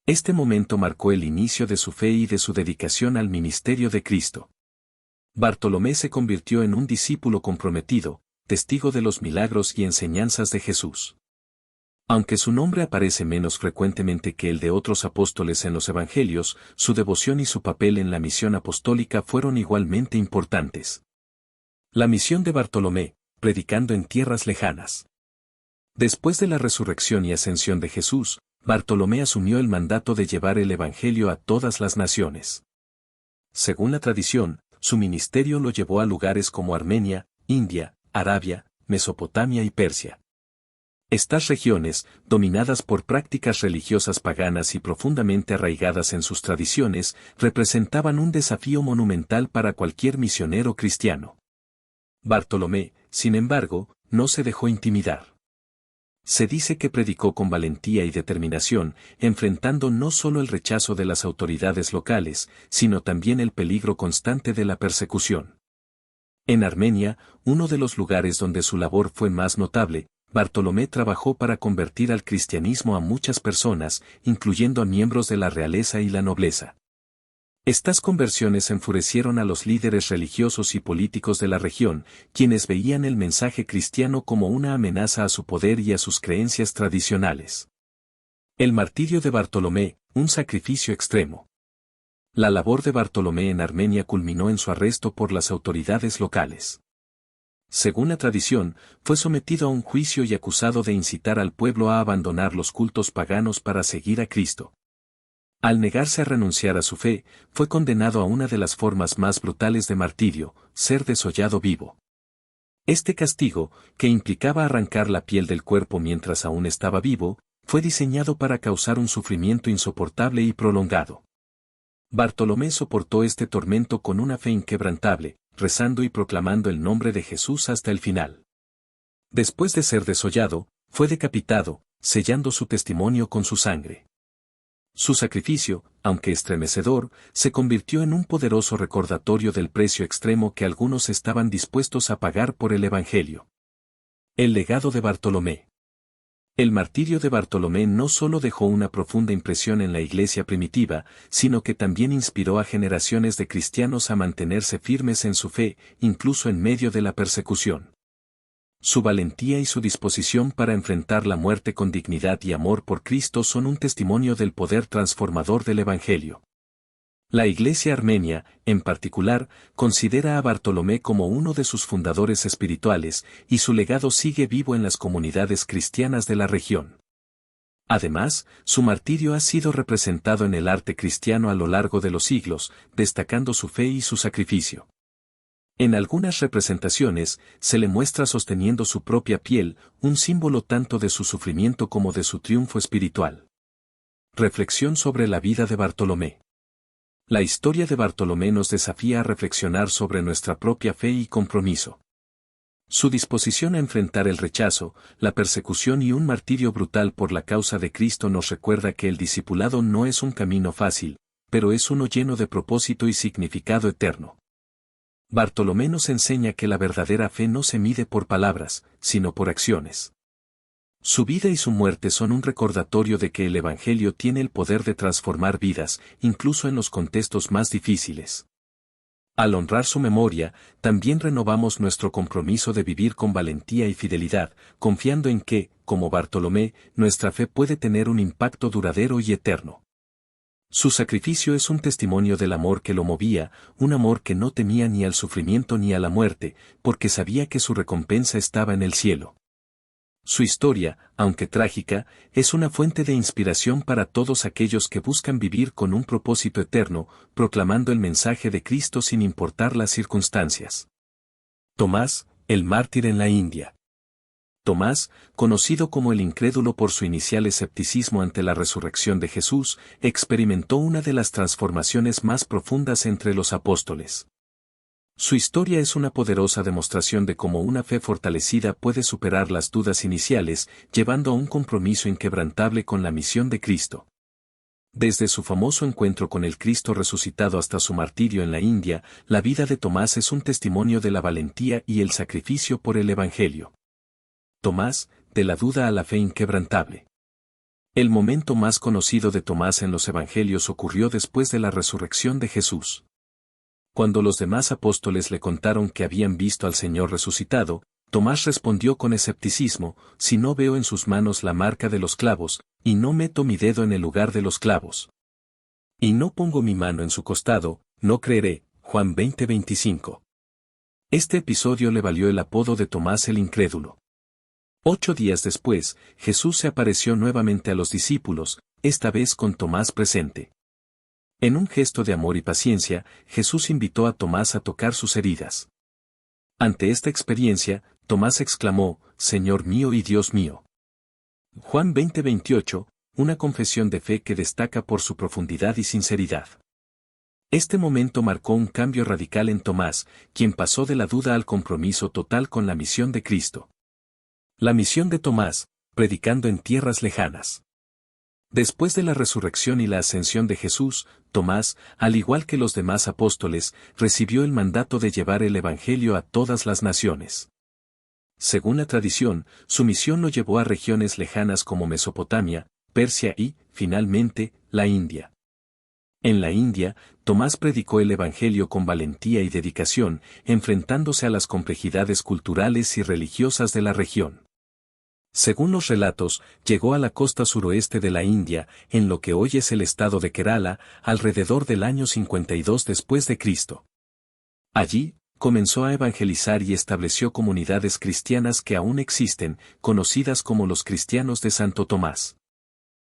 Este momento marcó el inicio de su fe y de su dedicación al ministerio de Cristo. Bartolomé se convirtió en un discípulo comprometido, testigo de los milagros y enseñanzas de Jesús. Aunque su nombre aparece menos frecuentemente que el de otros apóstoles en los evangelios, su devoción y su papel en la misión apostólica fueron igualmente importantes. La misión de Bartolomé, predicando en tierras lejanas. Después de la resurrección y ascensión de Jesús, Bartolomé asumió el mandato de llevar el evangelio a todas las naciones. Según la tradición, su ministerio lo llevó a lugares como Armenia, India, Arabia, Mesopotamia y Persia. Estas regiones, dominadas por prácticas religiosas paganas y profundamente arraigadas en sus tradiciones, representaban un desafío monumental para cualquier misionero cristiano. Bartolomé, sin embargo, no se dejó intimidar. Se dice que predicó con valentía y determinación, enfrentando no solo el rechazo de las autoridades locales, sino también el peligro constante de la persecución. En Armenia, uno de los lugares donde su labor fue más notable, Bartolomé trabajó para convertir al cristianismo a muchas personas, incluyendo a miembros de la realeza y la nobleza. Estas conversiones enfurecieron a los líderes religiosos y políticos de la región, quienes veían el mensaje cristiano como una amenaza a su poder y a sus creencias tradicionales. El martirio de Bartolomé, un sacrificio extremo. La labor de Bartolomé en Armenia culminó en su arresto por las autoridades locales. Según la tradición, fue sometido a un juicio y acusado de incitar al pueblo a abandonar los cultos paganos para seguir a Cristo. Al negarse a renunciar a su fe, fue condenado a una de las formas más brutales de martirio: ser desollado vivo. Este castigo, que implicaba arrancar la piel del cuerpo mientras aún estaba vivo, fue diseñado para causar un sufrimiento insoportable y prolongado. Bartolomé soportó este tormento con una fe inquebrantable, rezando y proclamando el nombre de Jesús hasta el final. Después de ser desollado, fue decapitado, sellando su testimonio con su sangre. Su sacrificio, aunque estremecedor, se convirtió en un poderoso recordatorio del precio extremo que algunos estaban dispuestos a pagar por el Evangelio. El legado de Bartolomé. El martirio de Bartolomé no solo dejó una profunda impresión en la iglesia primitiva, sino que también inspiró a generaciones de cristianos a mantenerse firmes en su fe, incluso en medio de la persecución. Su valentía y su disposición para enfrentar la muerte con dignidad y amor por Cristo son un testimonio del poder transformador del Evangelio. La Iglesia armenia, en particular, considera a Bartolomé como uno de sus fundadores espirituales, y su legado sigue vivo en las comunidades cristianas de la región. Además, su martirio ha sido representado en el arte cristiano a lo largo de los siglos, destacando su fe y su sacrificio. En algunas representaciones, se le muestra sosteniendo su propia piel, un símbolo tanto de su sufrimiento como de su triunfo espiritual. Reflexión sobre la vida de Bartolomé. La historia de Bartolomé nos desafía a reflexionar sobre nuestra propia fe y compromiso. Su disposición a enfrentar el rechazo, la persecución y un martirio brutal por la causa de Cristo nos recuerda que el discipulado no es un camino fácil, pero es uno lleno de propósito y significado eterno. Bartolomé nos enseña que la verdadera fe no se mide por palabras, sino por acciones. Su vida y su muerte son un recordatorio de que el Evangelio tiene el poder de transformar vidas, incluso en los contextos más difíciles. Al honrar su memoria, también renovamos nuestro compromiso de vivir con valentía y fidelidad, confiando en que, como Bartolomé, nuestra fe puede tener un impacto duradero y eterno. Su sacrificio es un testimonio del amor que lo movía, un amor que no temía ni al sufrimiento ni a la muerte, porque sabía que su recompensa estaba en el cielo. Su historia, aunque trágica, es una fuente de inspiración para todos aquellos que buscan vivir con un propósito eterno, proclamando el mensaje de Cristo sin importar las circunstancias. Tomás, el mártir en la India. Tomás, conocido como el incrédulo por su inicial escepticismo ante la resurrección de Jesús, experimentó una de las transformaciones más profundas entre los apóstoles. Su historia es una poderosa demostración de cómo una fe fortalecida puede superar las dudas iniciales, llevando a un compromiso inquebrantable con la misión de Cristo. Desde su famoso encuentro con el Cristo resucitado hasta su martirio en la India, la vida de Tomás es un testimonio de la valentía y el sacrificio por el Evangelio. Tomás, de la duda a la fe inquebrantable. El momento más conocido de Tomás en los Evangelios ocurrió después de la resurrección de Jesús. Cuando los demás apóstoles le contaron que habían visto al Señor resucitado, Tomás respondió con escepticismo: si no veo en sus manos la marca de los clavos, y no meto mi dedo en el lugar de los clavos, y no pongo mi mano en su costado, no creeré. Juan 20:25. Este episodio le valió el apodo de Tomás el Incrédulo. 8 días después, Jesús se apareció nuevamente a los discípulos, esta vez con Tomás presente. En un gesto de amor y paciencia, Jesús invitó a Tomás a tocar sus heridas. Ante esta experiencia, Tomás exclamó: Señor mío y Dios mío. Juan 20:28, una confesión de fe que destaca por su profundidad y sinceridad. Este momento marcó un cambio radical en Tomás, quien pasó de la duda al compromiso total con la misión de Cristo. La misión de Tomás, predicando en tierras lejanas. Después de la resurrección y la ascensión de Jesús, Tomás, al igual que los demás apóstoles, recibió el mandato de llevar el Evangelio a todas las naciones. Según la tradición, su misión lo llevó a regiones lejanas como Mesopotamia, Persia y, finalmente, la India. En la India, Tomás predicó el Evangelio con valentía y dedicación, enfrentándose a las complejidades culturales y religiosas de la región. Según los relatos, llegó a la costa suroeste de la India, en lo que hoy es el estado de Kerala, alrededor del año 52 después de Cristo. Allí, comenzó a evangelizar y estableció comunidades cristianas que aún existen, conocidas como los cristianos de Santo Tomás.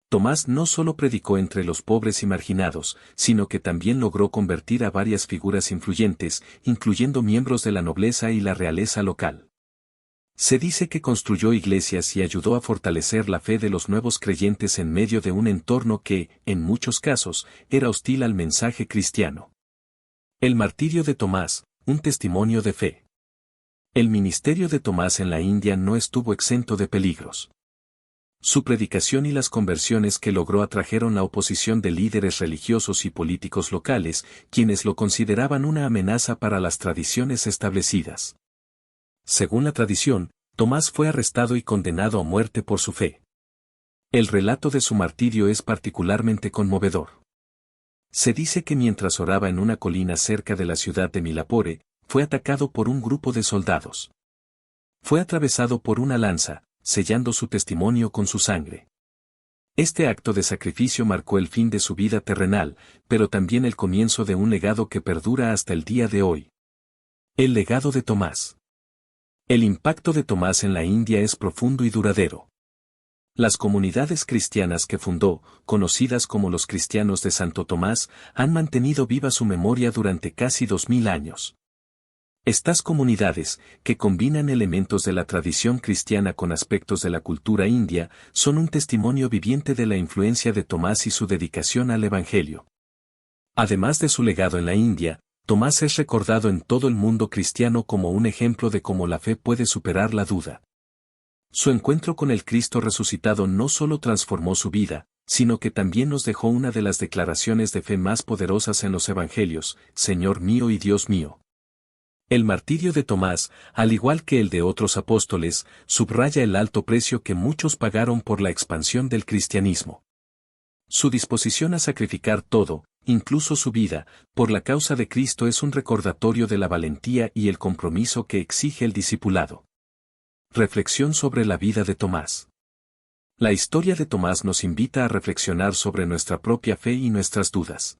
Tomás no solo predicó entre los pobres y marginados, sino que también logró convertir a varias figuras influyentes, incluyendo miembros de la nobleza y la realeza local. Se dice que construyó iglesias y ayudó a fortalecer la fe de los nuevos creyentes en medio de un entorno que, en muchos casos, era hostil al mensaje cristiano. El martirio de Tomás, un testimonio de fe. El ministerio de Tomás en la India no estuvo exento de peligros. Su predicación y las conversiones que logró atrajeron la oposición de líderes religiosos y políticos locales, quienes lo consideraban una amenaza para las tradiciones establecidas. Según la tradición, Tomás fue arrestado y condenado a muerte por su fe. El relato de su martirio es particularmente conmovedor. Se dice que mientras oraba en una colina cerca de la ciudad de Milapore, fue atacado por un grupo de soldados. Fue atravesado por una lanza, sellando su testimonio con su sangre. Este acto de sacrificio marcó el fin de su vida terrenal, pero también el comienzo de un legado que perdura hasta el día de hoy. El legado de Tomás. El impacto de Tomás en la India es profundo y duradero. Las comunidades cristianas que fundó, conocidas como los cristianos de Santo Tomás, han mantenido viva su memoria durante casi 2000 años. Estas comunidades, que combinan elementos de la tradición cristiana con aspectos de la cultura india, son un testimonio viviente de la influencia de Tomás y su dedicación al Evangelio. Además de su legado en la India, Tomás es recordado en todo el mundo cristiano como un ejemplo de cómo la fe puede superar la duda. Su encuentro con el Cristo resucitado no solo transformó su vida, sino que también nos dejó una de las declaraciones de fe más poderosas en los Evangelios: Señor mío y Dios mío. El martirio de Tomás, al igual que el de otros apóstoles, subraya el alto precio que muchos pagaron por la expansión del cristianismo. Su disposición a sacrificar todo, incluso su vida, por la causa de Cristo es un recordatorio de la valentía y el compromiso que exige el discipulado. Reflexión sobre la vida de Tomás. La historia de Tomás nos invita a reflexionar sobre nuestra propia fe y nuestras dudas.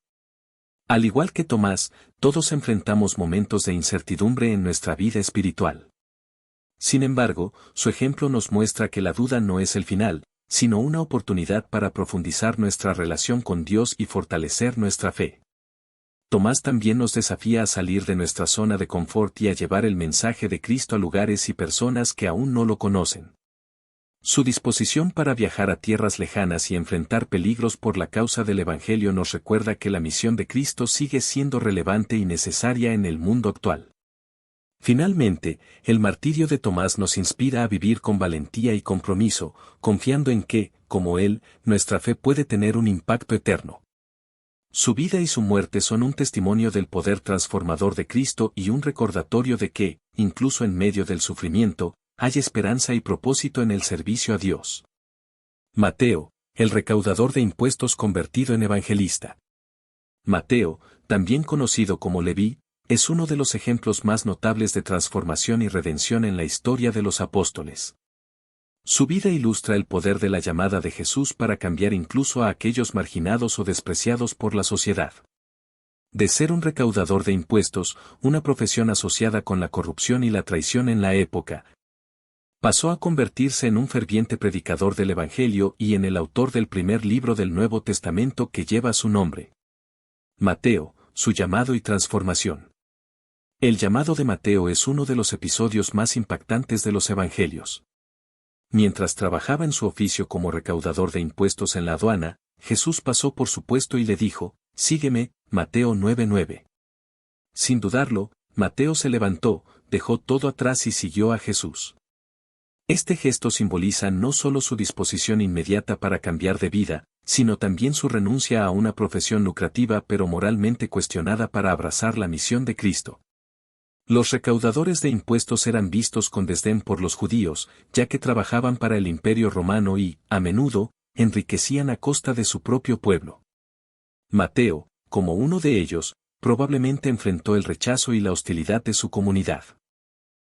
Al igual que Tomás, todos enfrentamos momentos de incertidumbre en nuestra vida espiritual. Sin embargo, su ejemplo nos muestra que la duda no es el final, sino una oportunidad para profundizar nuestra relación con Dios y fortalecer nuestra fe. Tomás también nos desafía a salir de nuestra zona de confort y a llevar el mensaje de Cristo a lugares y personas que aún no lo conocen. Su disposición para viajar a tierras lejanas y enfrentar peligros por la causa del Evangelio nos recuerda que la misión de Cristo sigue siendo relevante y necesaria en el mundo actual. Finalmente, el martirio de Tomás nos inspira a vivir con valentía y compromiso, confiando en que, como él, nuestra fe puede tener un impacto eterno. Su vida y su muerte son un testimonio del poder transformador de Cristo y un recordatorio de que, incluso en medio del sufrimiento, hay esperanza y propósito en el servicio a Dios. Mateo, el recaudador de impuestos convertido en evangelista. Mateo, también conocido como Leví, es uno de los ejemplos más notables de transformación y redención en la historia de los apóstoles. Su vida ilustra el poder de la llamada de Jesús para cambiar incluso a aquellos marginados o despreciados por la sociedad. De ser un recaudador de impuestos, una profesión asociada con la corrupción y la traición en la época, pasó a convertirse en un ferviente predicador del Evangelio y en el autor del primer libro del Nuevo Testamento que lleva su nombre. Mateo, su llamado y transformación. El llamado de Mateo es uno de los episodios más impactantes de los Evangelios. Mientras trabajaba en su oficio como recaudador de impuestos en la aduana, Jesús pasó por su puesto y le dijo: «Sígueme», Mateo 9:9. Sin dudarlo, Mateo se levantó, dejó todo atrás y siguió a Jesús. Este gesto simboliza no solo su disposición inmediata para cambiar de vida, sino también su renuncia a una profesión lucrativa pero moralmente cuestionada para abrazar la misión de Cristo. Los recaudadores de impuestos eran vistos con desdén por los judíos, ya que trabajaban para el Imperio Romano y, a menudo, enriquecían a costa de su propio pueblo. Mateo, como uno de ellos, probablemente enfrentó el rechazo y la hostilidad de su comunidad.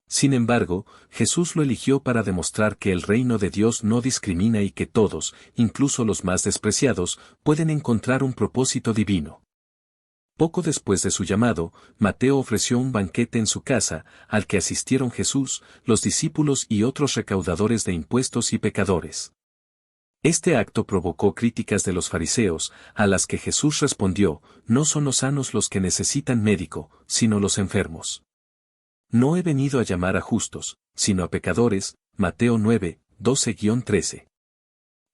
Sin embargo, Jesús lo eligió para demostrar que el reino de Dios no discrimina y que todos, incluso los más despreciados, pueden encontrar un propósito divino. Poco después de su llamado, Mateo ofreció un banquete en su casa, al que asistieron Jesús, los discípulos y otros recaudadores de impuestos y pecadores. Este acto provocó críticas de los fariseos, a las que Jesús respondió: «No son los sanos los que necesitan médico, sino los enfermos. No he venido a llamar a justos, sino a pecadores», Mateo 9, 12-13.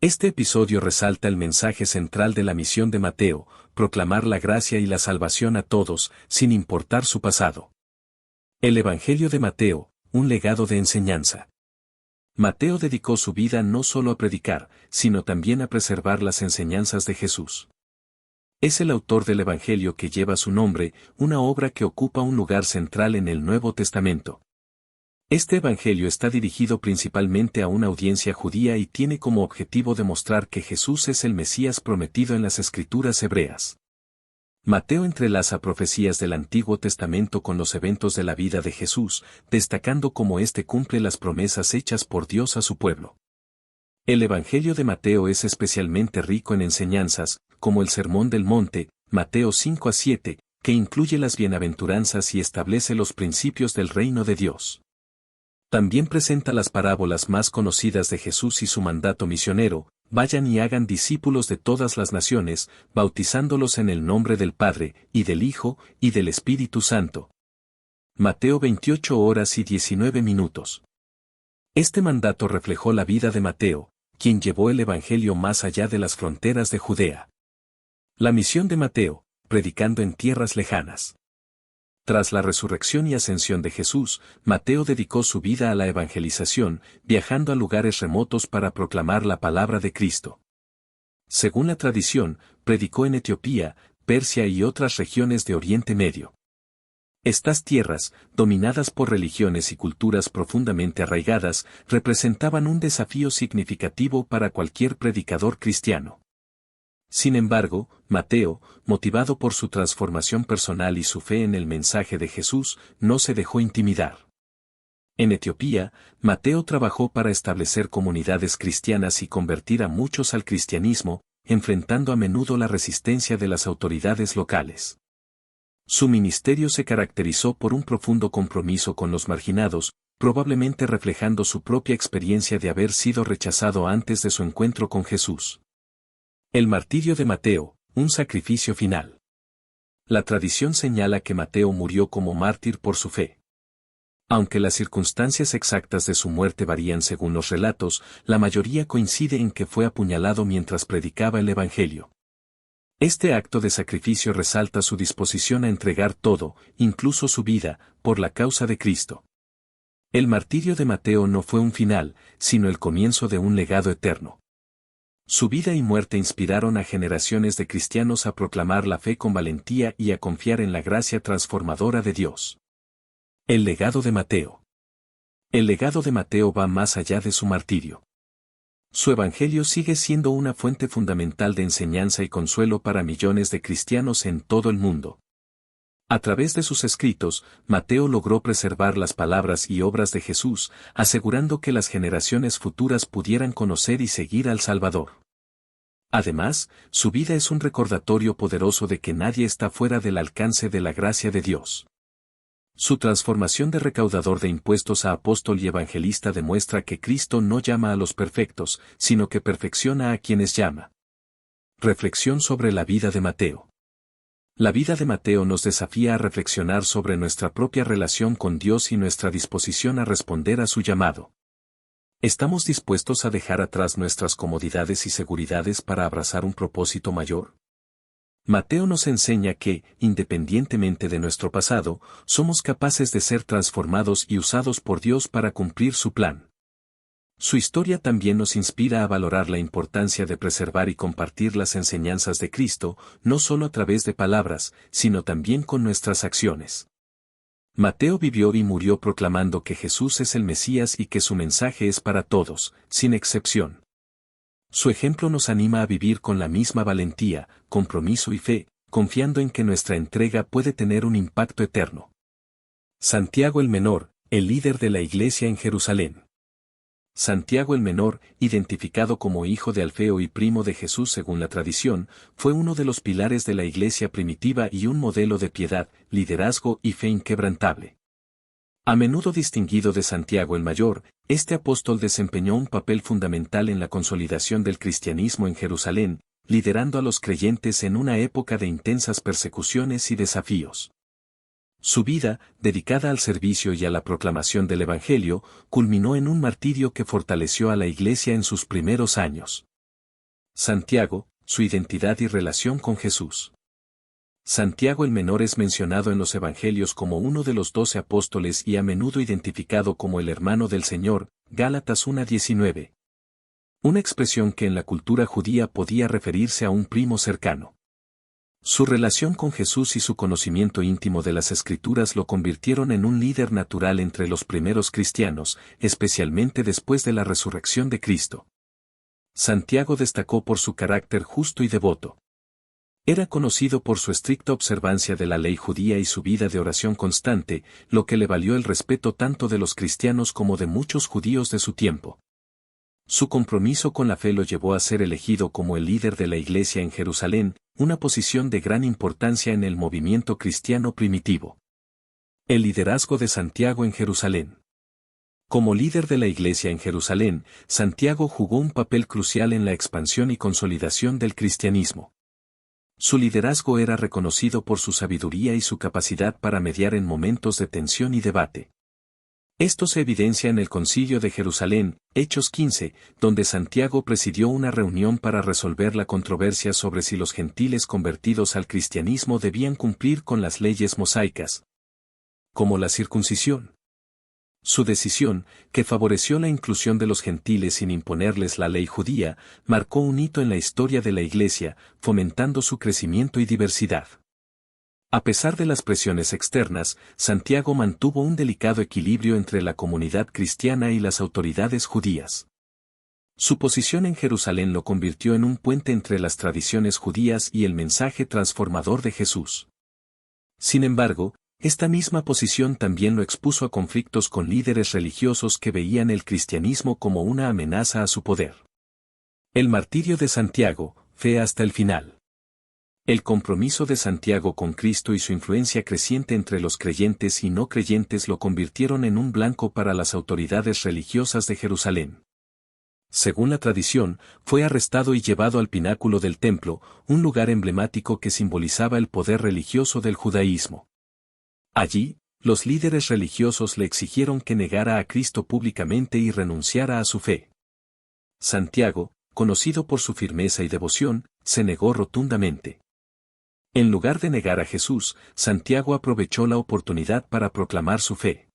Este episodio resalta el mensaje central de la misión de Mateo: proclamar la gracia y la salvación a todos, sin importar su pasado. El Evangelio de Mateo, un legado de enseñanza. Mateo dedicó su vida no solo a predicar, sino también a preservar las enseñanzas de Jesús. Es el autor del Evangelio que lleva su nombre, una obra que ocupa un lugar central en el Nuevo Testamento. Este evangelio está dirigido principalmente a una audiencia judía y tiene como objetivo demostrar que Jesús es el Mesías prometido en las Escrituras hebreas. Mateo entrelaza profecías del Antiguo Testamento con los eventos de la vida de Jesús, destacando cómo éste cumple las promesas hechas por Dios a su pueblo. El Evangelio de Mateo es especialmente rico en enseñanzas, como el Sermón del Monte, Mateo 5 a 7, que incluye las bienaventuranzas y establece los principios del reino de Dios. También presenta las parábolas más conocidas de Jesús y su mandato misionero: vayan y hagan discípulos de todas las naciones, bautizándolos en el nombre del Padre, y del Hijo, y del Espíritu Santo. Mateo 28 horas y 19 minutos. Este mandato reflejó la vida de Mateo, quien llevó el Evangelio más allá de las fronteras de Judea. La misión de Mateo, predicando en tierras lejanas. Tras la resurrección y ascensión de Jesús, Mateo dedicó su vida a la evangelización, viajando a lugares remotos para proclamar la palabra de Cristo. Según la tradición, predicó en Etiopía, Persia y otras regiones de Oriente Medio. Estas tierras, dominadas por religiones y culturas profundamente arraigadas, representaban un desafío significativo para cualquier predicador cristiano. Sin embargo, Mateo, motivado por su transformación personal y su fe en el mensaje de Jesús, no se dejó intimidar. En Etiopía, Mateo trabajó para establecer comunidades cristianas y convertir a muchos al cristianismo, enfrentando a menudo la resistencia de las autoridades locales. Su ministerio se caracterizó por un profundo compromiso con los marginados, probablemente reflejando su propia experiencia de haber sido rechazado antes de su encuentro con Jesús. El martirio de Mateo, un sacrificio final. La tradición señala que Mateo murió como mártir por su fe. Aunque las circunstancias exactas de su muerte varían según los relatos, la mayoría coincide en que fue apuñalado mientras predicaba el Evangelio. Este acto de sacrificio resalta su disposición a entregar todo, incluso su vida, por la causa de Cristo. El martirio de Mateo no fue un final, sino el comienzo de un legado eterno. Su vida y muerte inspiraron a generaciones de cristianos a proclamar la fe con valentía y a confiar en la gracia transformadora de Dios. El legado de Mateo. El legado de Mateo va más allá de su martirio. Su evangelio sigue siendo una fuente fundamental de enseñanza y consuelo para millones de cristianos en todo el mundo. A través de sus escritos, Mateo logró preservar las palabras y obras de Jesús, asegurando que las generaciones futuras pudieran conocer y seguir al Salvador. Además, su vida es un recordatorio poderoso de que nadie está fuera del alcance de la gracia de Dios. Su transformación de recaudador de impuestos a apóstol y evangelista demuestra que Cristo no llama a los perfectos, sino que perfecciona a quienes llama. Reflexión sobre la vida de Mateo. La vida de Mateo nos desafía a reflexionar sobre nuestra propia relación con Dios y nuestra disposición a responder a su llamado. ¿Estamos dispuestos a dejar atrás nuestras comodidades y seguridades para abrazar un propósito mayor? Mateo nos enseña que, independientemente de nuestro pasado, somos capaces de ser transformados y usados por Dios para cumplir su plan. Su historia también nos inspira a valorar la importancia de preservar y compartir las enseñanzas de Cristo, no solo a través de palabras, sino también con nuestras acciones. Mateo vivió y murió proclamando que Jesús es el Mesías y que su mensaje es para todos, sin excepción. Su ejemplo nos anima a vivir con la misma valentía, compromiso y fe, confiando en que nuestra entrega puede tener un impacto eterno. Santiago el Menor, el líder de la Iglesia en Jerusalén. Santiago el Menor, identificado como hijo de Alfeo y primo de Jesús según la tradición, fue uno de los pilares de la Iglesia primitiva y un modelo de piedad, liderazgo y fe inquebrantable. A menudo distinguido de Santiago el Mayor, este apóstol desempeñó un papel fundamental en la consolidación del cristianismo en Jerusalén, liderando a los creyentes en una época de intensas persecuciones y desafíos. Su vida, dedicada al servicio y a la proclamación del Evangelio, culminó en un martirio que fortaleció a la Iglesia en sus primeros años. Santiago, su identidad y relación con Jesús. Santiago el Menor es mencionado en los Evangelios como uno de los 12 apóstoles y a menudo identificado como el hermano del Señor, Gálatas 1:19. Una expresión que en la cultura judía podía referirse a un primo cercano. Su relación con Jesús y su conocimiento íntimo de las Escrituras lo convirtieron en un líder natural entre los primeros cristianos, especialmente después de la resurrección de Cristo. Santiago destacó por su carácter justo y devoto. Era conocido por su estricta observancia de la ley judía y su vida de oración constante, lo que le valió el respeto tanto de los cristianos como de muchos judíos de su tiempo. Su compromiso con la fe lo llevó a ser elegido como el líder de la Iglesia en Jerusalén, una posición de gran importancia en el movimiento cristiano primitivo. El liderazgo de Santiago en Jerusalén. Como líder de la Iglesia en Jerusalén, Santiago jugó un papel crucial en la expansión y consolidación del cristianismo. Su liderazgo era reconocido por su sabiduría y su capacidad para mediar en momentos de tensión y debate. Esto se evidencia en el Concilio de Jerusalén, Hechos 15, donde Santiago presidió una reunión para resolver la controversia sobre si los gentiles convertidos al cristianismo debían cumplir con las leyes mosaicas, como la circuncisión. Su decisión, que favoreció la inclusión de los gentiles sin imponerles la ley judía, marcó un hito en la historia de la Iglesia, fomentando su crecimiento y diversidad. A pesar de las presiones externas, Santiago mantuvo un delicado equilibrio entre la comunidad cristiana y las autoridades judías. Su posición en Jerusalén lo convirtió en un puente entre las tradiciones judías y el mensaje transformador de Jesús. Sin embargo, esta misma posición también lo expuso a conflictos con líderes religiosos que veían el cristianismo como una amenaza a su poder. El martirio de Santiago, fe hasta el final. El compromiso de Santiago con Cristo y su influencia creciente entre los creyentes y no creyentes lo convirtieron en un blanco para las autoridades religiosas de Jerusalén. Según la tradición, fue arrestado y llevado al pináculo del templo, un lugar emblemático que simbolizaba el poder religioso del judaísmo. Allí, los líderes religiosos le exigieron que negara a Cristo públicamente y renunciara a su fe. Santiago, conocido por su firmeza y devoción, se negó rotundamente. En lugar de negar a Jesús, Santiago aprovechó la oportunidad para proclamar su fe.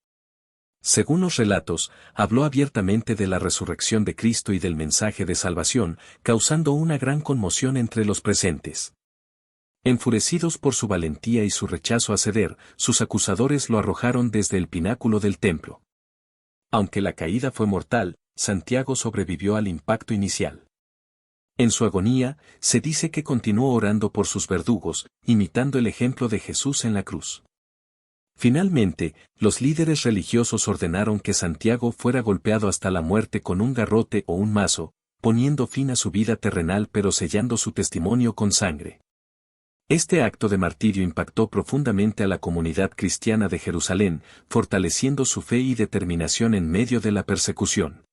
Según los relatos, habló abiertamente de la resurrección de Cristo y del mensaje de salvación, causando una gran conmoción entre los presentes. Enfurecidos por su valentía y su rechazo a ceder, sus acusadores lo arrojaron desde el pináculo del templo. Aunque la caída fue mortal, Santiago sobrevivió al impacto inicial. En su agonía, se dice que continuó orando por sus verdugos, imitando el ejemplo de Jesús en la cruz. Finalmente, los líderes religiosos ordenaron que Santiago fuera golpeado hasta la muerte con un garrote o un mazo, poniendo fin a su vida terrenal pero sellando su testimonio con sangre. Este acto de martirio impactó profundamente a la comunidad cristiana de Jerusalén, fortaleciendo su fe y determinación en medio de la persecución.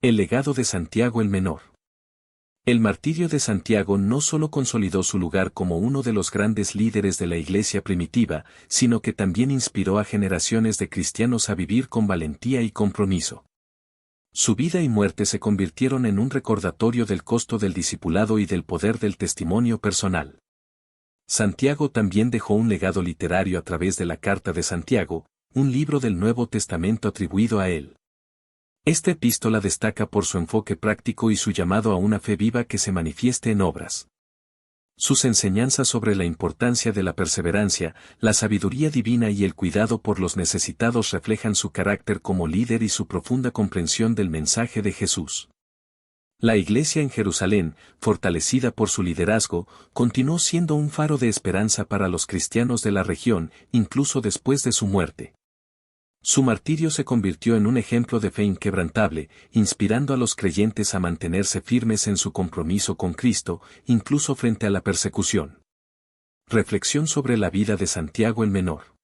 El legado de Santiago el Menor. El martirio de Santiago no solo consolidó su lugar como uno de los grandes líderes de la Iglesia primitiva, sino que también inspiró a generaciones de cristianos a vivir con valentía y compromiso. Su vida y muerte se convirtieron en un recordatorio del costo del discipulado y del poder del testimonio personal. Santiago también dejó un legado literario a través de la Carta de Santiago, un libro del Nuevo Testamento atribuido a él. Esta epístola destaca por su enfoque práctico y su llamado a una fe viva que se manifieste en obras. Sus enseñanzas sobre la importancia de la perseverancia, la sabiduría divina y el cuidado por los necesitados reflejan su carácter como líder y su profunda comprensión del mensaje de Jesús. La Iglesia en Jerusalén, fortalecida por su liderazgo, continuó siendo un faro de esperanza para los cristianos de la región, incluso después de su muerte. Su martirio se convirtió en un ejemplo de fe inquebrantable, inspirando a los creyentes a mantenerse firmes en su compromiso con Cristo, incluso frente a la persecución. Reflexión sobre la vida de Santiago el Menor.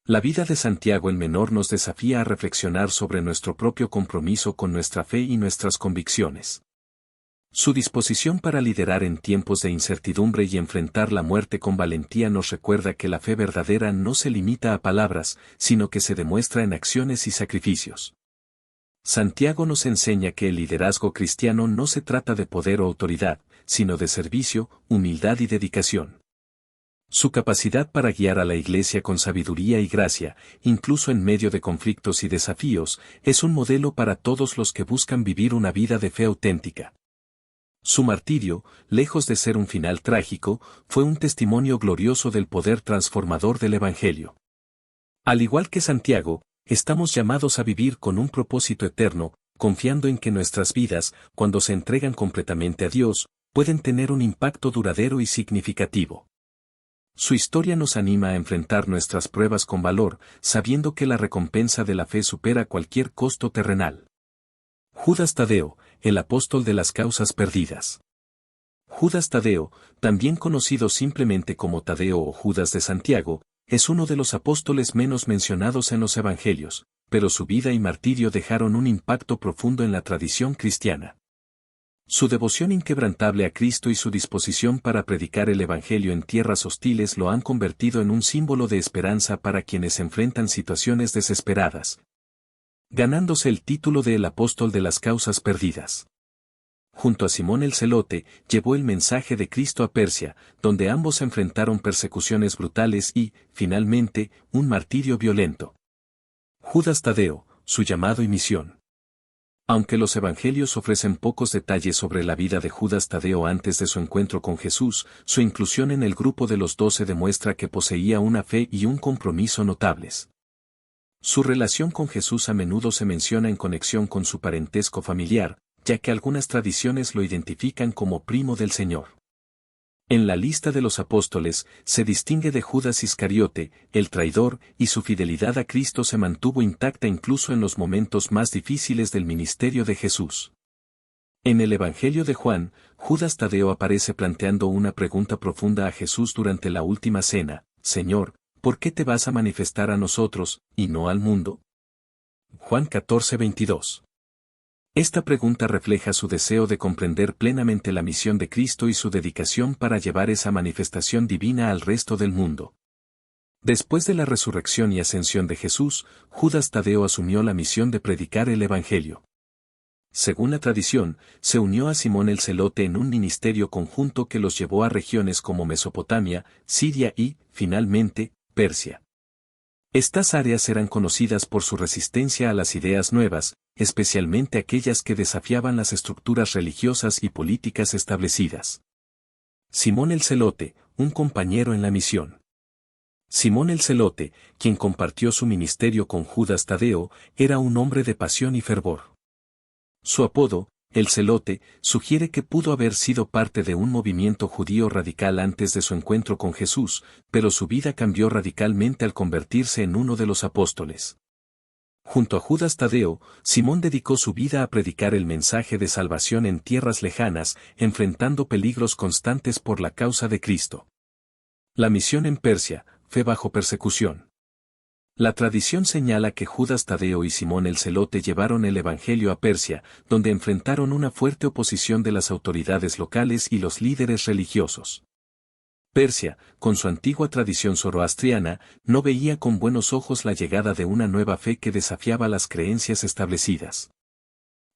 La vida de Santiago el Menor nos desafía a reflexionar sobre nuestro propio compromiso con nuestra fe y nuestras convicciones. Su disposición para liderar en tiempos de incertidumbre y enfrentar la muerte con valentía nos recuerda que la fe verdadera no se limita a palabras, sino que se demuestra en acciones y sacrificios. Santiago nos enseña que el liderazgo cristiano no se trata de poder o autoridad, sino de servicio, humildad y dedicación. Su capacidad para guiar a la Iglesia con sabiduría y gracia, incluso en medio de conflictos y desafíos, es un modelo para todos los que buscan vivir una vida de fe auténtica. Su martirio, lejos de ser un final trágico, fue un testimonio glorioso del poder transformador del Evangelio. Al igual que Santiago, estamos llamados a vivir con un propósito eterno, confiando en que nuestras vidas, cuando se entregan completamente a Dios, pueden tener un impacto duradero y significativo. Su historia nos anima a enfrentar nuestras pruebas con valor, sabiendo que la recompensa de la fe supera cualquier costo terrenal. Judas Tadeo, el apóstol de las causas perdidas. Judas Tadeo, también conocido simplemente como Tadeo o Judas de Santiago, es uno de los apóstoles menos mencionados en los evangelios, pero su vida y martirio dejaron un impacto profundo en la tradición cristiana. Su devoción inquebrantable a Cristo y su disposición para predicar el Evangelio en tierras hostiles lo han convertido en un símbolo de esperanza para quienes enfrentan situaciones desesperadas, ganándose el título de el apóstol de las causas perdidas. Junto a Simón el Celote, llevó el mensaje de Cristo a Persia, donde ambos enfrentaron persecuciones brutales y, finalmente, un martirio violento. Judas Tadeo, su llamado y misión. Aunque los evangelios ofrecen pocos detalles sobre la vida de Judas Tadeo antes de su encuentro con Jesús, su inclusión en el grupo de los 12 demuestra que poseía una fe y un compromiso notables. Su relación con Jesús a menudo se menciona en conexión con su parentesco familiar, ya que algunas tradiciones lo identifican como primo del Señor. En la lista de los apóstoles, se distingue de Judas Iscariote, el traidor, y su fidelidad a Cristo se mantuvo intacta incluso en los momentos más difíciles del ministerio de Jesús. En el Evangelio de Juan, Judas Tadeo aparece planteando una pregunta profunda a Jesús durante la última cena: Señor, ¿por qué te vas a manifestar a nosotros, y no al mundo? Juan 14:22. Esta pregunta refleja su deseo de comprender plenamente la misión de Cristo y su dedicación para llevar esa manifestación divina al resto del mundo. Después de la resurrección y ascensión de Jesús, Judas Tadeo asumió la misión de predicar el Evangelio. Según la tradición, se unió a Simón el Celote en un ministerio conjunto que los llevó a regiones como Mesopotamia, Siria y, finalmente, Persia. Estas áreas eran conocidas por su resistencia a las ideas nuevas, especialmente aquellas que desafiaban las estructuras religiosas y políticas establecidas. Simón el Celote, un compañero en la misión. Simón el Celote, quien compartió su ministerio con Judas Tadeo, era un hombre de pasión y fervor. Su apodo, el Celote, sugiere que pudo haber sido parte de un movimiento judío radical antes de su encuentro con Jesús, pero su vida cambió radicalmente al convertirse en uno de los apóstoles. Junto a Judas Tadeo, Simón dedicó su vida a predicar el mensaje de salvación en tierras lejanas, enfrentando peligros constantes por la causa de Cristo. La misión en Persia fue bajo persecución. La tradición señala que Judas Tadeo y Simón el Celote llevaron el Evangelio a Persia, donde enfrentaron una fuerte oposición de las autoridades locales y los líderes religiosos. Persia, con su antigua tradición zoroastriana, no veía con buenos ojos la llegada de una nueva fe que desafiaba las creencias establecidas.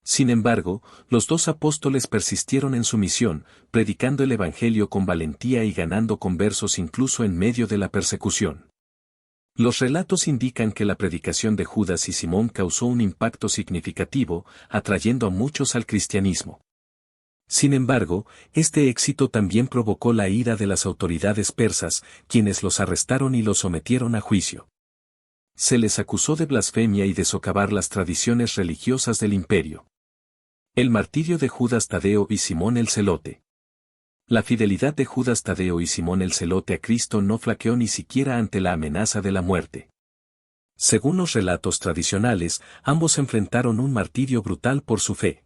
Sin embargo, los dos apóstoles persistieron en su misión, predicando el Evangelio con valentía y ganando conversos incluso en medio de la persecución. Los relatos indican que la predicación de Judas y Simón causó un impacto significativo, atrayendo a muchos al cristianismo. Sin embargo, este éxito también provocó la ira de las autoridades persas, quienes los arrestaron y los sometieron a juicio. Se les acusó de blasfemia y de socavar las tradiciones religiosas del imperio. El martirio de Judas Tadeo y Simón el Celote. La fidelidad de Judas Tadeo y Simón el Celote a Cristo no flaqueó ni siquiera ante la amenaza de la muerte. Según los relatos tradicionales, ambos enfrentaron un martirio brutal por su fe.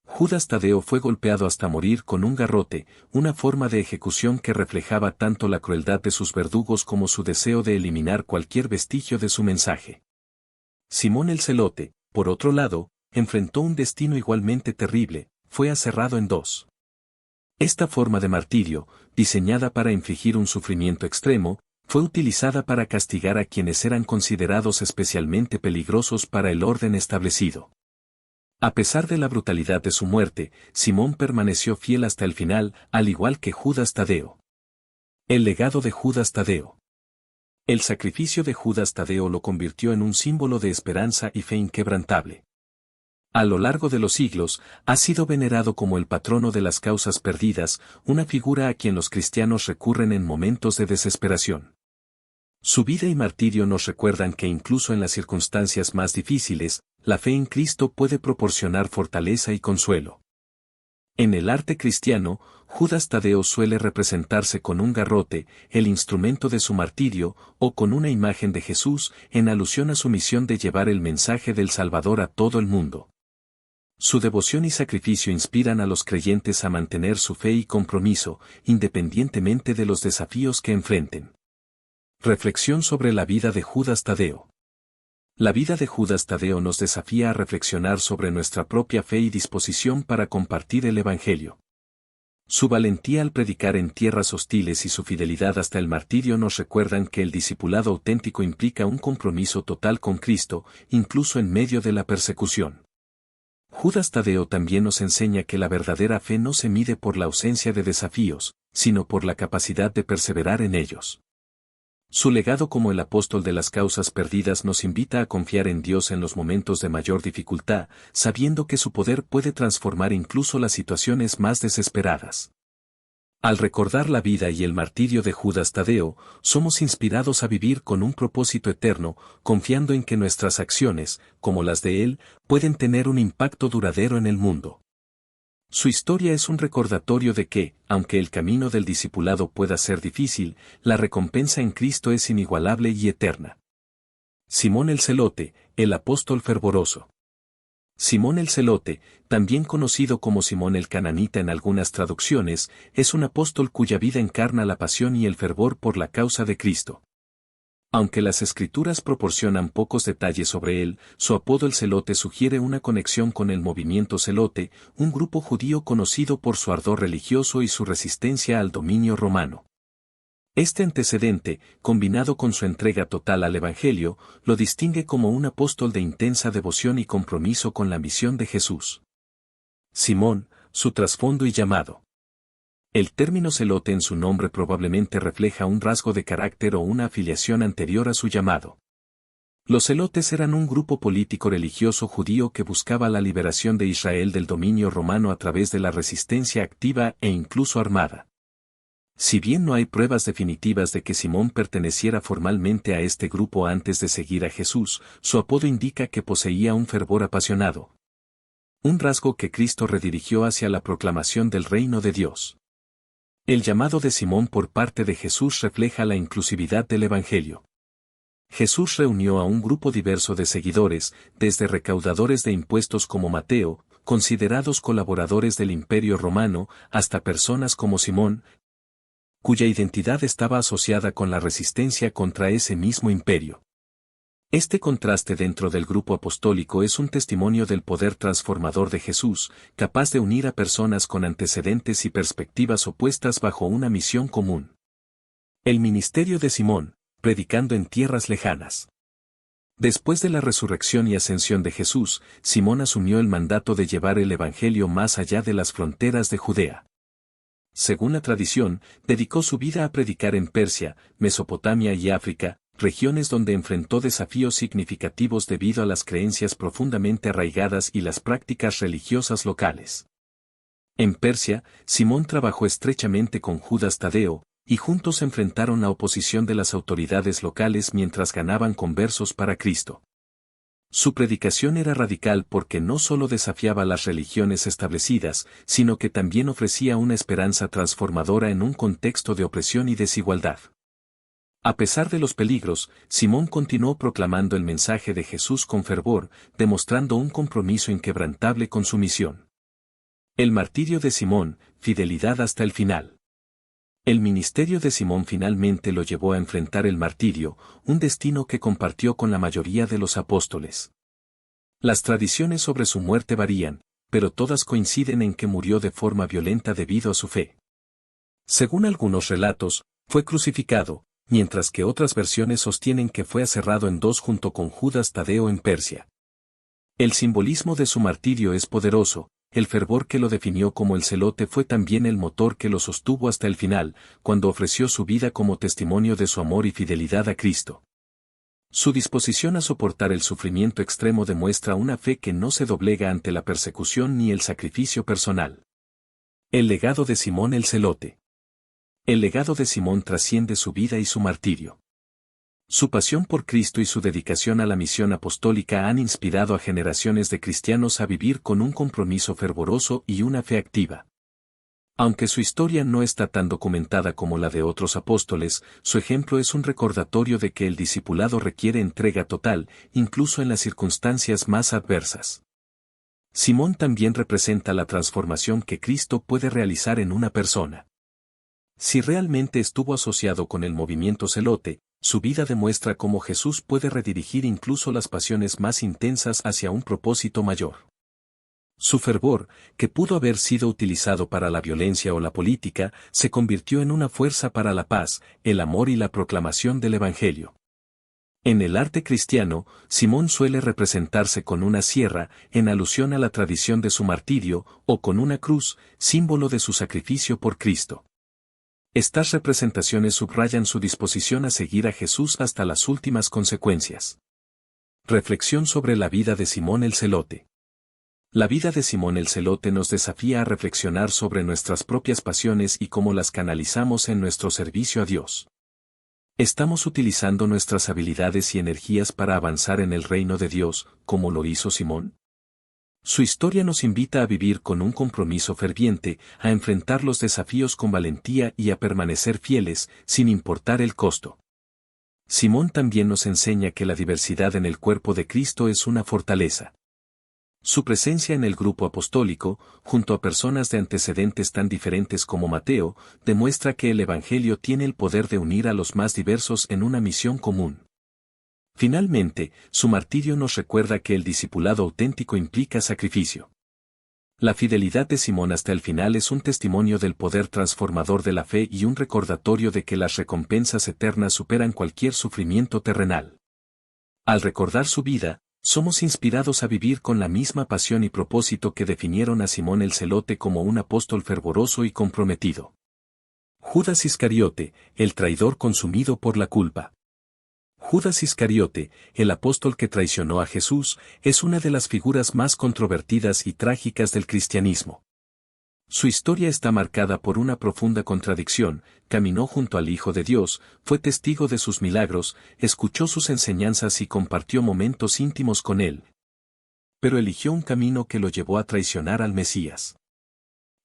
Judas Tadeo fue golpeado hasta morir con un garrote, una forma de ejecución que reflejaba tanto la crueldad de sus verdugos como su deseo de eliminar cualquier vestigio de su mensaje. Simón el Celote, por otro lado, enfrentó un destino igualmente terrible: fue aserrado en dos. Esta forma de martirio, diseñada para infligir un sufrimiento extremo, fue utilizada para castigar a quienes eran considerados especialmente peligrosos para el orden establecido. A pesar de la brutalidad de su muerte, Simón permaneció fiel hasta el final, al igual que Judas Tadeo. El legado de Judas Tadeo. El sacrificio de Judas Tadeo lo convirtió en un símbolo de esperanza y fe inquebrantable. A lo largo de los siglos, ha sido venerado como el patrono de las causas perdidas, una figura a quien los cristianos recurren en momentos de desesperación. Su vida y martirio nos recuerdan que incluso en las circunstancias más difíciles, la fe en Cristo puede proporcionar fortaleza y consuelo. En el arte cristiano, Judas Tadeo suele representarse con un garrote, el instrumento de su martirio, o con una imagen de Jesús, en alusión a su misión de llevar el mensaje del Salvador a todo el mundo. Su devoción y sacrificio inspiran a los creyentes a mantener su fe y compromiso, independientemente de los desafíos que enfrenten. Reflexión sobre la vida de Judas Tadeo. La vida de Judas Tadeo nos desafía a reflexionar sobre nuestra propia fe y disposición para compartir el Evangelio. Su valentía al predicar en tierras hostiles y su fidelidad hasta el martirio nos recuerdan que el discipulado auténtico implica un compromiso total con Cristo, incluso en medio de la persecución. Judas Tadeo también nos enseña que la verdadera fe no se mide por la ausencia de desafíos, sino por la capacidad de perseverar en ellos. Su legado como el apóstol de las causas perdidas nos invita a confiar en Dios en los momentos de mayor dificultad, sabiendo que su poder puede transformar incluso las situaciones más desesperadas. Al recordar la vida y el martirio de Judas Tadeo, somos inspirados a vivir con un propósito eterno, confiando en que nuestras acciones, como las de él, pueden tener un impacto duradero en el mundo. Su historia es un recordatorio de que, aunque el camino del discipulado pueda ser difícil, la recompensa en Cristo es inigualable y eterna. Simón el Celote, el apóstol fervoroso. Simón el Celote, también conocido como Simón el Cananita en algunas traducciones, es un apóstol cuya vida encarna la pasión y el fervor por la causa de Cristo. Aunque las escrituras proporcionan pocos detalles sobre él, su apodo el Celote sugiere una conexión con el movimiento celote, un grupo judío conocido por su ardor religioso y su resistencia al dominio romano. Este antecedente, combinado con su entrega total al Evangelio, lo distingue como un apóstol de intensa devoción y compromiso con la misión de Jesús. Simón, su trasfondo y llamado. El término celote en su nombre probablemente refleja un rasgo de carácter o una afiliación anterior a su llamado. Los celotes eran un grupo político religioso judío que buscaba la liberación de Israel del dominio romano a través de la resistencia activa e incluso armada. Si bien no hay pruebas definitivas de que Simón perteneciera formalmente a este grupo antes de seguir a Jesús, su apodo indica que poseía un fervor apasionado. Un rasgo que Cristo redirigió hacia la proclamación del reino de Dios. El llamado de Simón por parte de Jesús refleja la inclusividad del Evangelio. Jesús reunió a un grupo diverso de seguidores, desde recaudadores de impuestos como Mateo, considerados colaboradores del Imperio Romano, hasta personas como Simón, cuya identidad estaba asociada con la resistencia contra ese mismo imperio. Este contraste dentro del grupo apostólico es un testimonio del poder transformador de Jesús, capaz de unir a personas con antecedentes y perspectivas opuestas bajo una misión común. El ministerio de Simón, predicando en tierras lejanas. Después de la resurrección y ascensión de Jesús, Simón asumió el mandato de llevar el Evangelio más allá de las fronteras de Judea. Según la tradición, dedicó su vida a predicar en Persia, Mesopotamia y África, regiones donde enfrentó desafíos significativos debido a las creencias profundamente arraigadas y las prácticas religiosas locales. En Persia, Simón trabajó estrechamente con Judas Tadeo, y juntos enfrentaron la oposición de las autoridades locales mientras ganaban conversos para Cristo. Su predicación era radical porque no solo desafiaba las religiones establecidas, sino que también ofrecía una esperanza transformadora en un contexto de opresión y desigualdad. A pesar de los peligros, Simón continuó proclamando el mensaje de Jesús con fervor, demostrando un compromiso inquebrantable con su misión. El martirio de Simón, fidelidad hasta el final. El ministerio de Simón finalmente lo llevó a enfrentar el martirio, un destino que compartió con la mayoría de los apóstoles. Las tradiciones sobre su muerte varían, pero todas coinciden en que murió de forma violenta debido a su fe. Según algunos relatos, fue crucificado, mientras que otras versiones sostienen que fue aserrado en dos junto con Judas Tadeo en Persia. El simbolismo de su martirio es poderoso, el fervor que lo definió como el celote fue también el motor que lo sostuvo hasta el final, cuando ofreció su vida como testimonio de su amor y fidelidad a Cristo. Su disposición a soportar el sufrimiento extremo demuestra una fe que no se doblega ante la persecución ni el sacrificio personal. El legado de Simón el Celote. El legado de Simón trasciende su vida y su martirio. Su pasión por Cristo y su dedicación a la misión apostólica han inspirado a generaciones de cristianos a vivir con un compromiso fervoroso y una fe activa. Aunque su historia no está tan documentada como la de otros apóstoles, su ejemplo es un recordatorio de que el discipulado requiere entrega total, incluso en las circunstancias más adversas. Simón también representa la transformación que Cristo puede realizar en una persona. Si realmente estuvo asociado con el movimiento celote, su vida demuestra cómo Jesús puede redirigir incluso las pasiones más intensas hacia un propósito mayor. Su fervor, que pudo haber sido utilizado para la violencia o la política, se convirtió en una fuerza para la paz, el amor y la proclamación del Evangelio. En el arte cristiano, Simón suele representarse con una sierra, en alusión a la tradición de su martirio, o con una cruz, símbolo de su sacrificio por Cristo. Estas representaciones subrayan su disposición a seguir a Jesús hasta las últimas consecuencias. Reflexión sobre la vida de Simón el Celote. La vida de Simón el Celote nos desafía a reflexionar sobre nuestras propias pasiones y cómo las canalizamos en nuestro servicio a Dios. ¿Estamos utilizando nuestras habilidades y energías para avanzar en el reino de Dios, como lo hizo Simón? Su historia nos invita a vivir con un compromiso ferviente, a enfrentar los desafíos con valentía y a permanecer fieles, sin importar el costo. Simón también nos enseña que la diversidad en el cuerpo de Cristo es una fortaleza. Su presencia en el grupo apostólico, junto a personas de antecedentes tan diferentes como Mateo, demuestra que el Evangelio tiene el poder de unir a los más diversos en una misión común. Finalmente, su martirio nos recuerda que el discipulado auténtico implica sacrificio. La fidelidad de Simón hasta el final es un testimonio del poder transformador de la fe y un recordatorio de que las recompensas eternas superan cualquier sufrimiento terrenal. Al recordar su vida, somos inspirados a vivir con la misma pasión y propósito que definieron a Simón el Celote como un apóstol fervoroso y comprometido. Judas Iscariote, el traidor consumido por la culpa. Judas Iscariote, el apóstol que traicionó a Jesús, es una de las figuras más controvertidas y trágicas del cristianismo. Su historia está marcada por una profunda contradicción: caminó junto al Hijo de Dios, fue testigo de sus milagros, escuchó sus enseñanzas y compartió momentos íntimos con él. Pero eligió un camino que lo llevó a traicionar al Mesías.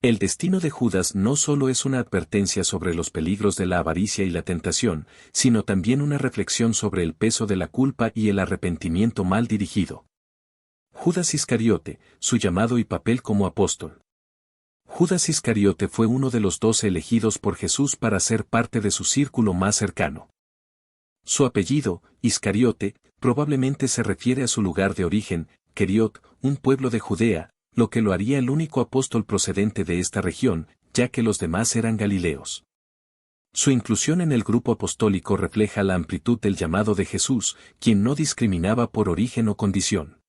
El destino de Judas no solo es una advertencia sobre los peligros de la avaricia y la tentación, sino también una reflexión sobre el peso de la culpa y el arrepentimiento mal dirigido. Judas Iscariote, su llamado y papel como apóstol. Judas Iscariote fue uno de los 12 elegidos por Jesús para ser parte de su círculo más cercano. Su apellido, Iscariote, probablemente se refiere a su lugar de origen, Queriot, un pueblo de Judea, lo que lo haría el único apóstol procedente de esta región, ya que los demás eran galileos. Su inclusión en el grupo apostólico refleja la amplitud del llamado de Jesús, quien no discriminaba por origen o condición.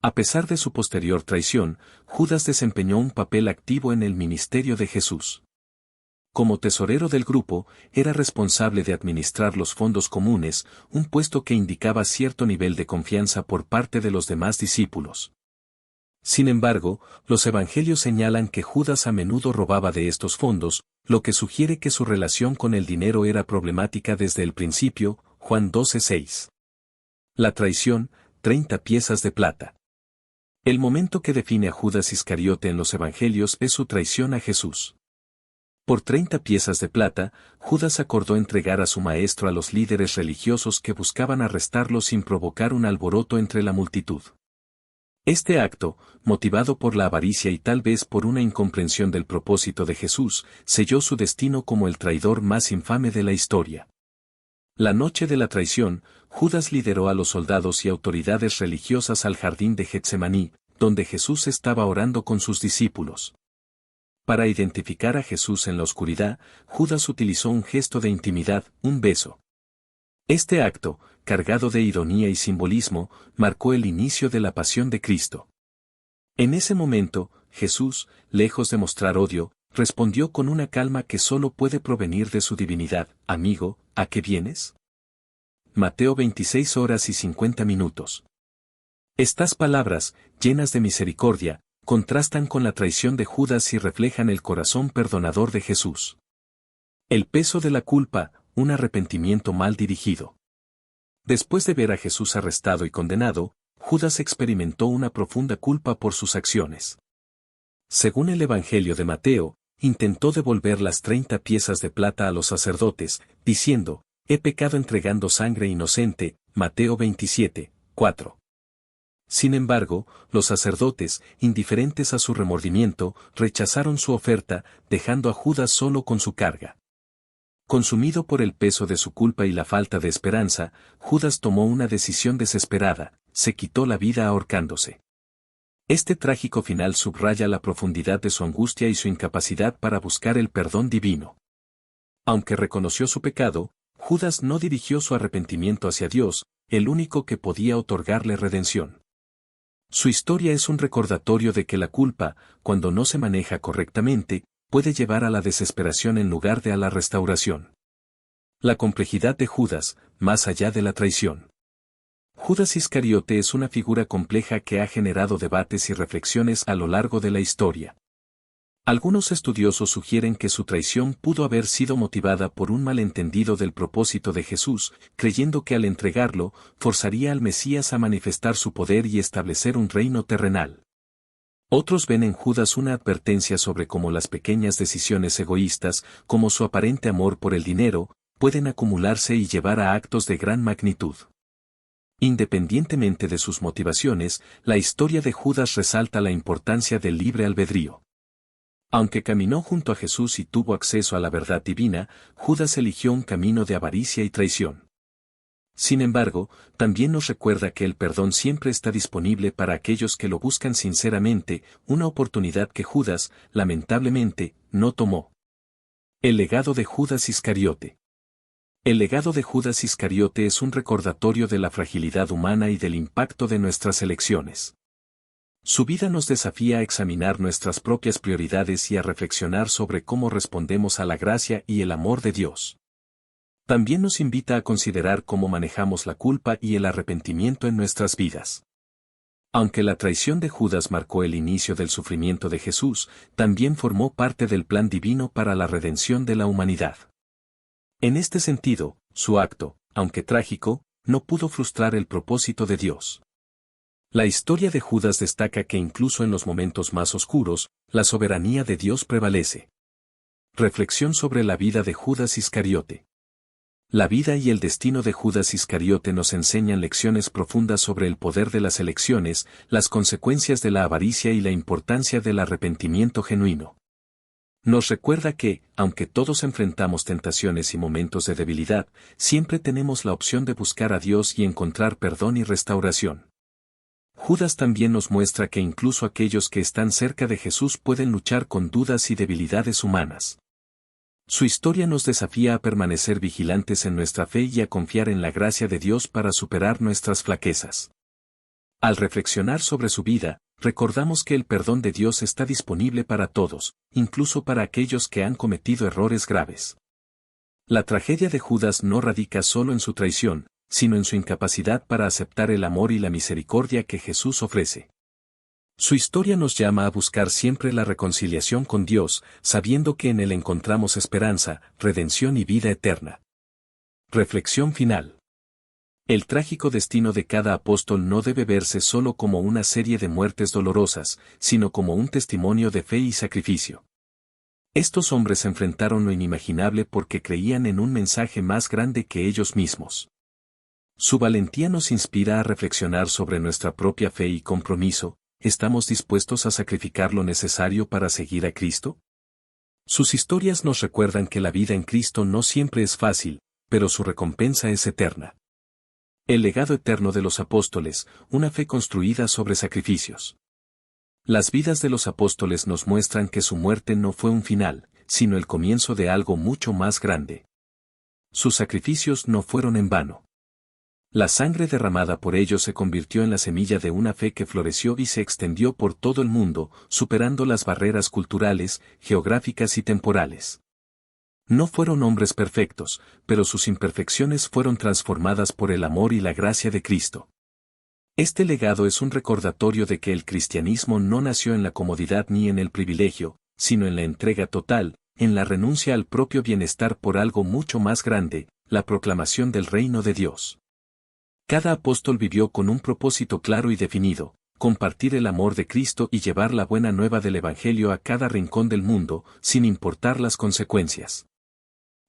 A pesar de su posterior traición, Judas desempeñó un papel activo en el ministerio de Jesús. Como tesorero del grupo, era responsable de administrar los fondos comunes, un puesto que indicaba cierto nivel de confianza por parte de los demás discípulos. Sin embargo, los evangelios señalan que Judas a menudo robaba de estos fondos, lo que sugiere que su relación con el dinero era problemática desde el principio. Juan 12:6. La traición, 30 piezas de plata. El momento que define a Judas Iscariote en los evangelios es su traición a Jesús. Por 30 piezas de plata, Judas acordó entregar a su maestro a los líderes religiosos que buscaban arrestarlo sin provocar un alboroto entre la multitud. Este acto, motivado por la avaricia y tal vez por una incomprensión del propósito de Jesús, selló su destino como el traidor más infame de la historia. La noche de la traición, Judas lideró a los soldados y autoridades religiosas al jardín de Getsemaní, donde Jesús estaba orando con sus discípulos. Para identificar a Jesús en la oscuridad, Judas utilizó un gesto de intimidad, un beso. Este acto, cargado de ironía y simbolismo, marcó el inicio de la pasión de Cristo. En ese momento, Jesús, lejos de mostrar odio, respondió con una calma que solo puede provenir de su divinidad: «Amigo, ¿a qué vienes?». Mateo 26 horas y 50 minutos. Estas palabras, llenas de misericordia, contrastan con la traición de Judas y reflejan el corazón perdonador de Jesús. El peso de la culpa, un arrepentimiento mal dirigido. Después de ver a Jesús arrestado y condenado, Judas experimentó una profunda culpa por sus acciones. Según el Evangelio de Mateo, intentó devolver las 30 piezas de plata a los sacerdotes, diciendo, «He pecado entregando sangre inocente», Mateo 27, 4. Sin embargo, los sacerdotes, indiferentes a su remordimiento, rechazaron su oferta, dejando a Judas solo con su carga. Consumido por el peso de su culpa y la falta de esperanza, Judas tomó una decisión desesperada, se quitó la vida ahorcándose. Este trágico final subraya la profundidad de su angustia y su incapacidad para buscar el perdón divino. Aunque reconoció su pecado, Judas no dirigió su arrepentimiento hacia Dios, el único que podía otorgarle redención. Su historia es un recordatorio de que la culpa, cuando no se maneja correctamente, puede llevar a la desesperación en lugar de a la restauración. La complejidad de Judas, más allá de la traición. Judas Iscariote es una figura compleja que ha generado debates y reflexiones a lo largo de la historia. Algunos estudiosos sugieren que su traición pudo haber sido motivada por un malentendido del propósito de Jesús, creyendo que al entregarlo, forzaría al Mesías a manifestar su poder y establecer un reino terrenal. Otros ven en Judas una advertencia sobre cómo las pequeñas decisiones egoístas, como su aparente amor por el dinero, pueden acumularse y llevar a actos de gran magnitud. Independientemente de sus motivaciones, la historia de Judas resalta la importancia del libre albedrío. Aunque caminó junto a Jesús y tuvo acceso a la verdad divina, Judas eligió un camino de avaricia y traición. Sin embargo, también nos recuerda que el perdón siempre está disponible para aquellos que lo buscan sinceramente, una oportunidad que Judas, lamentablemente, no tomó. El legado de Judas Iscariote. El legado de Judas Iscariote es un recordatorio de la fragilidad humana y del impacto de nuestras elecciones. Su vida nos desafía a examinar nuestras propias prioridades y a reflexionar sobre cómo respondemos a la gracia y el amor de Dios. También nos invita a considerar cómo manejamos la culpa y el arrepentimiento en nuestras vidas. Aunque la traición de Judas marcó el inicio del sufrimiento de Jesús, también formó parte del plan divino para la redención de la humanidad. En este sentido, su acto, aunque trágico, no pudo frustrar el propósito de Dios. La historia de Judas destaca que incluso en los momentos más oscuros, la soberanía de Dios prevalece. Reflexión sobre la vida de Judas Iscariote. La vida y el destino de Judas Iscariote nos enseñan lecciones profundas sobre el poder de las elecciones, las consecuencias de la avaricia y la importancia del arrepentimiento genuino. Nos recuerda que, aunque todos enfrentamos tentaciones y momentos de debilidad, siempre tenemos la opción de buscar a Dios y encontrar perdón y restauración. Judas también nos muestra que incluso aquellos que están cerca de Jesús pueden luchar con dudas y debilidades humanas. Su historia nos desafía a permanecer vigilantes en nuestra fe y a confiar en la gracia de Dios para superar nuestras flaquezas. Al reflexionar sobre su vida, recordamos que el perdón de Dios está disponible para todos, incluso para aquellos que han cometido errores graves. La tragedia de Judas no radica solo en su traición, sino en su incapacidad para aceptar el amor y la misericordia que Jesús ofrece. Su historia nos llama a buscar siempre la reconciliación con Dios, sabiendo que en Él encontramos esperanza, redención y vida eterna. Reflexión final. El trágico destino de cada apóstol no debe verse solo como una serie de muertes dolorosas, sino como un testimonio de fe y sacrificio. Estos hombres enfrentaron lo inimaginable porque creían en un mensaje más grande que ellos mismos. Su valentía nos inspira a reflexionar sobre nuestra propia fe y compromiso. ¿Estamos dispuestos a sacrificar lo necesario para seguir a Cristo? Sus historias nos recuerdan que la vida en Cristo no siempre es fácil, pero su recompensa es eterna. El legado eterno de los apóstoles, una fe construida sobre sacrificios. Las vidas de los apóstoles nos muestran que su muerte no fue un final, sino el comienzo de algo mucho más grande. Sus sacrificios no fueron en vano. La sangre derramada por ellos se convirtió en la semilla de una fe que floreció y se extendió por todo el mundo, superando las barreras culturales, geográficas y temporales. No fueron hombres perfectos, pero sus imperfecciones fueron transformadas por el amor y la gracia de Cristo. Este legado es un recordatorio de que el cristianismo no nació en la comodidad ni en el privilegio, sino en la entrega total, en la renuncia al propio bienestar por algo mucho más grande, la proclamación del reino de Dios. Cada apóstol vivió con un propósito claro y definido: compartir el amor de Cristo y llevar la buena nueva del Evangelio a cada rincón del mundo, sin importar las consecuencias.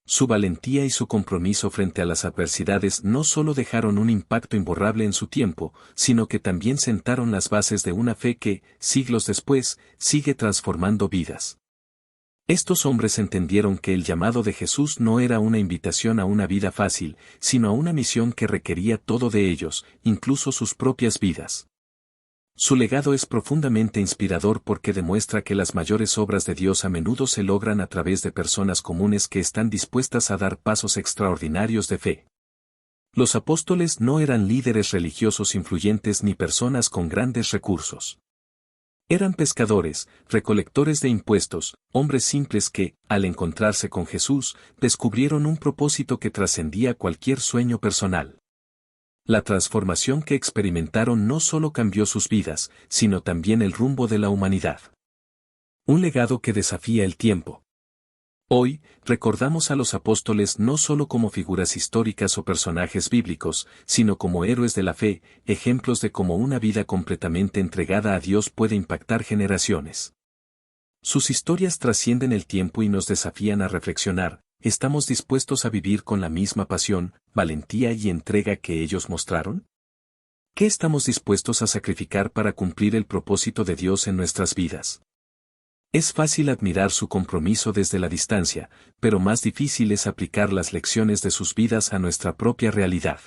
Su valentía y su compromiso frente a las adversidades no solo dejaron un impacto imborrable en su tiempo, sino que también sentaron las bases de una fe que, siglos después, sigue transformando vidas. Estos hombres entendieron que el llamado de Jesús no era una invitación a una vida fácil, sino a una misión que requería todo de ellos, incluso sus propias vidas. Su legado es profundamente inspirador porque demuestra que las mayores obras de Dios a menudo se logran a través de personas comunes que están dispuestas a dar pasos extraordinarios de fe. Los apóstoles no eran líderes religiosos influyentes ni personas con grandes recursos. Eran pescadores, recolectores de impuestos, hombres simples que, al encontrarse con Jesús, descubrieron un propósito que trascendía cualquier sueño personal. La transformación que experimentaron no solo cambió sus vidas, sino también el rumbo de la humanidad. Un legado que desafía el tiempo. Hoy, recordamos a los apóstoles no solo como figuras históricas o personajes bíblicos, sino como héroes de la fe, ejemplos de cómo una vida completamente entregada a Dios puede impactar generaciones. Sus historias trascienden el tiempo y nos desafían a reflexionar: ¿estamos dispuestos a vivir con la misma pasión, valentía y entrega que ellos mostraron? ¿Qué estamos dispuestos a sacrificar para cumplir el propósito de Dios en nuestras vidas? Es fácil admirar su compromiso desde la distancia, pero más difícil es aplicar las lecciones de sus vidas a nuestra propia realidad.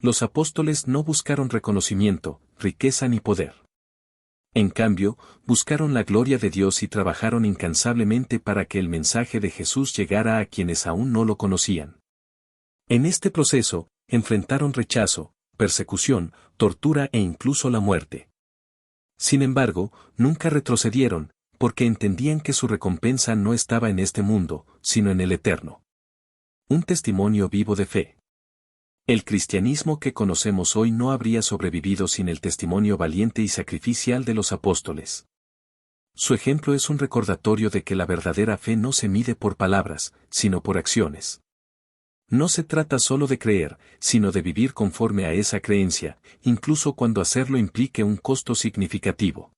Los apóstoles no buscaron reconocimiento, riqueza ni poder. En cambio, buscaron la gloria de Dios y trabajaron incansablemente para que el mensaje de Jesús llegara a quienes aún no lo conocían. En este proceso, enfrentaron rechazo, persecución, tortura e incluso la muerte. Sin embargo, nunca retrocedieron, porque entendían que su recompensa no estaba en este mundo, sino en el eterno. Un testimonio vivo de fe. El cristianismo que conocemos hoy no habría sobrevivido sin el testimonio valiente y sacrificial de los apóstoles. Su ejemplo es un recordatorio de que la verdadera fe no se mide por palabras, sino por acciones. No se trata solo de creer, sino de vivir conforme a esa creencia, incluso cuando hacerlo implique un costo significativo.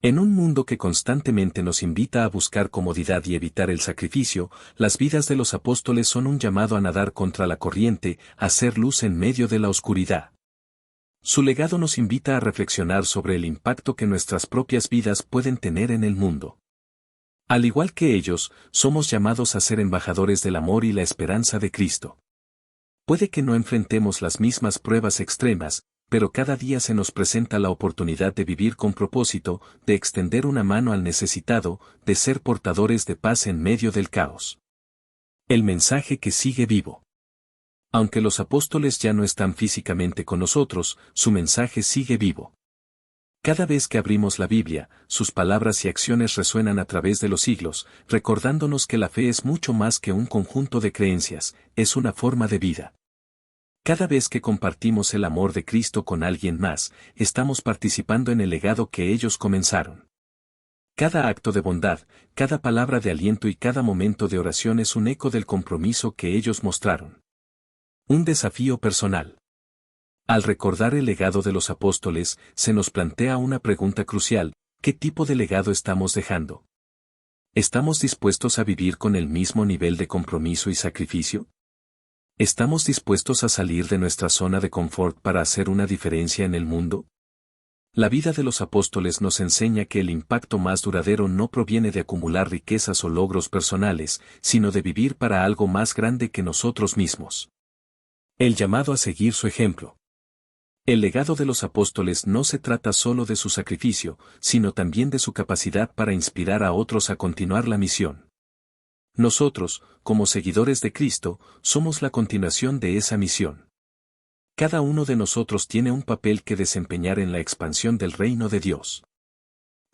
En un mundo que constantemente nos invita a buscar comodidad y evitar el sacrificio, las vidas de los apóstoles son un llamado a nadar contra la corriente, a hacer luz en medio de la oscuridad. Su legado nos invita a reflexionar sobre el impacto que nuestras propias vidas pueden tener en el mundo. Al igual que ellos, somos llamados a ser embajadores del amor y la esperanza de Cristo. Puede que no enfrentemos las mismas pruebas extremas, pero cada día se nos presenta la oportunidad de vivir con propósito, de extender una mano al necesitado, de ser portadores de paz en medio del caos. El mensaje que sigue vivo. Aunque los apóstoles ya no están físicamente con nosotros, su mensaje sigue vivo. Cada vez que abrimos la Biblia, sus palabras y acciones resuenan a través de los siglos, recordándonos que la fe es mucho más que un conjunto de creencias, es una forma de vida. Cada vez que compartimos el amor de Cristo con alguien más, estamos participando en el legado que ellos comenzaron. Cada acto de bondad, cada palabra de aliento y cada momento de oración es un eco del compromiso que ellos mostraron. Un desafío personal. Al recordar el legado de los apóstoles, se nos plantea una pregunta crucial: ¿qué tipo de legado estamos dejando? ¿Estamos dispuestos a vivir con el mismo nivel de compromiso y sacrificio? ¿Estamos dispuestos a salir de nuestra zona de confort para hacer una diferencia en el mundo? La vida de los apóstoles nos enseña que el impacto más duradero no proviene de acumular riquezas o logros personales, sino de vivir para algo más grande que nosotros mismos. El llamado a seguir su ejemplo. El legado de los apóstoles no se trata solo de su sacrificio, sino también de su capacidad para inspirar a otros a continuar la misión. Nosotros, como seguidores de Cristo, somos la continuación de esa misión. Cada uno de nosotros tiene un papel que desempeñar en la expansión del reino de Dios.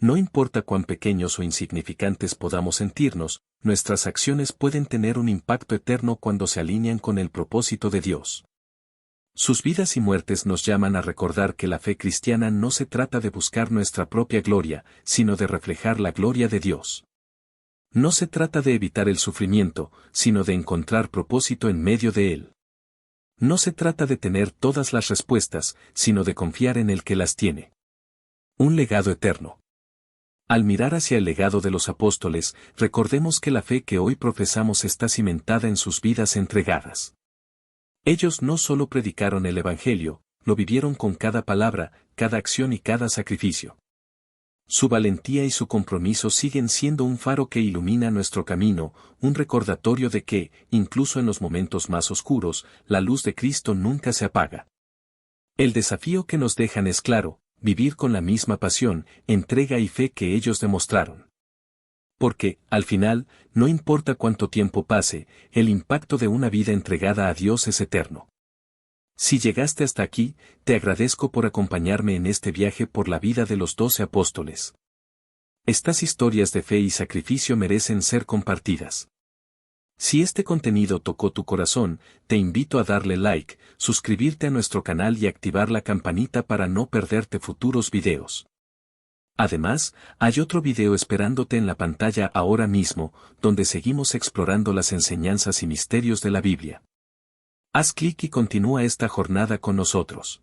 No importa cuán pequeños o insignificantes podamos sentirnos, nuestras acciones pueden tener un impacto eterno cuando se alinean con el propósito de Dios. Sus vidas y muertes nos llaman a recordar que la fe cristiana no se trata de buscar nuestra propia gloria, sino de reflejar la gloria de Dios. No se trata de evitar el sufrimiento, sino de encontrar propósito en medio de él. No se trata de tener todas las respuestas, sino de confiar en el que las tiene. Un legado eterno. Al mirar hacia el legado de los apóstoles, recordemos que la fe que hoy profesamos está cimentada en sus vidas entregadas. Ellos no solo predicaron el Evangelio, lo vivieron con cada palabra, cada acción y cada sacrificio. Su valentía y su compromiso siguen siendo un faro que ilumina nuestro camino, un recordatorio de que, incluso en los momentos más oscuros, la luz de Cristo nunca se apaga. El desafío que nos dejan es claro: vivir con la misma pasión, entrega y fe que ellos demostraron. Porque, al final, no importa cuánto tiempo pase, el impacto de una vida entregada a Dios es eterno. Si llegaste hasta aquí, te agradezco por acompañarme en este viaje por la vida de los 12 apóstoles. Estas historias de fe y sacrificio merecen ser compartidas. Si este contenido tocó tu corazón, te invito a darle like, suscribirte a nuestro canal y activar la campanita para no perderte futuros videos. Además, hay otro video esperándote en la pantalla ahora mismo, donde seguimos explorando las enseñanzas y misterios de la Biblia. Haz clic y continúa esta jornada con nosotros.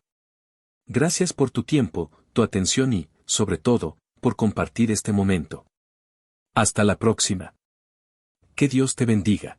Gracias por tu tiempo, tu atención y, sobre todo, por compartir este momento. Hasta la próxima. Que Dios te bendiga.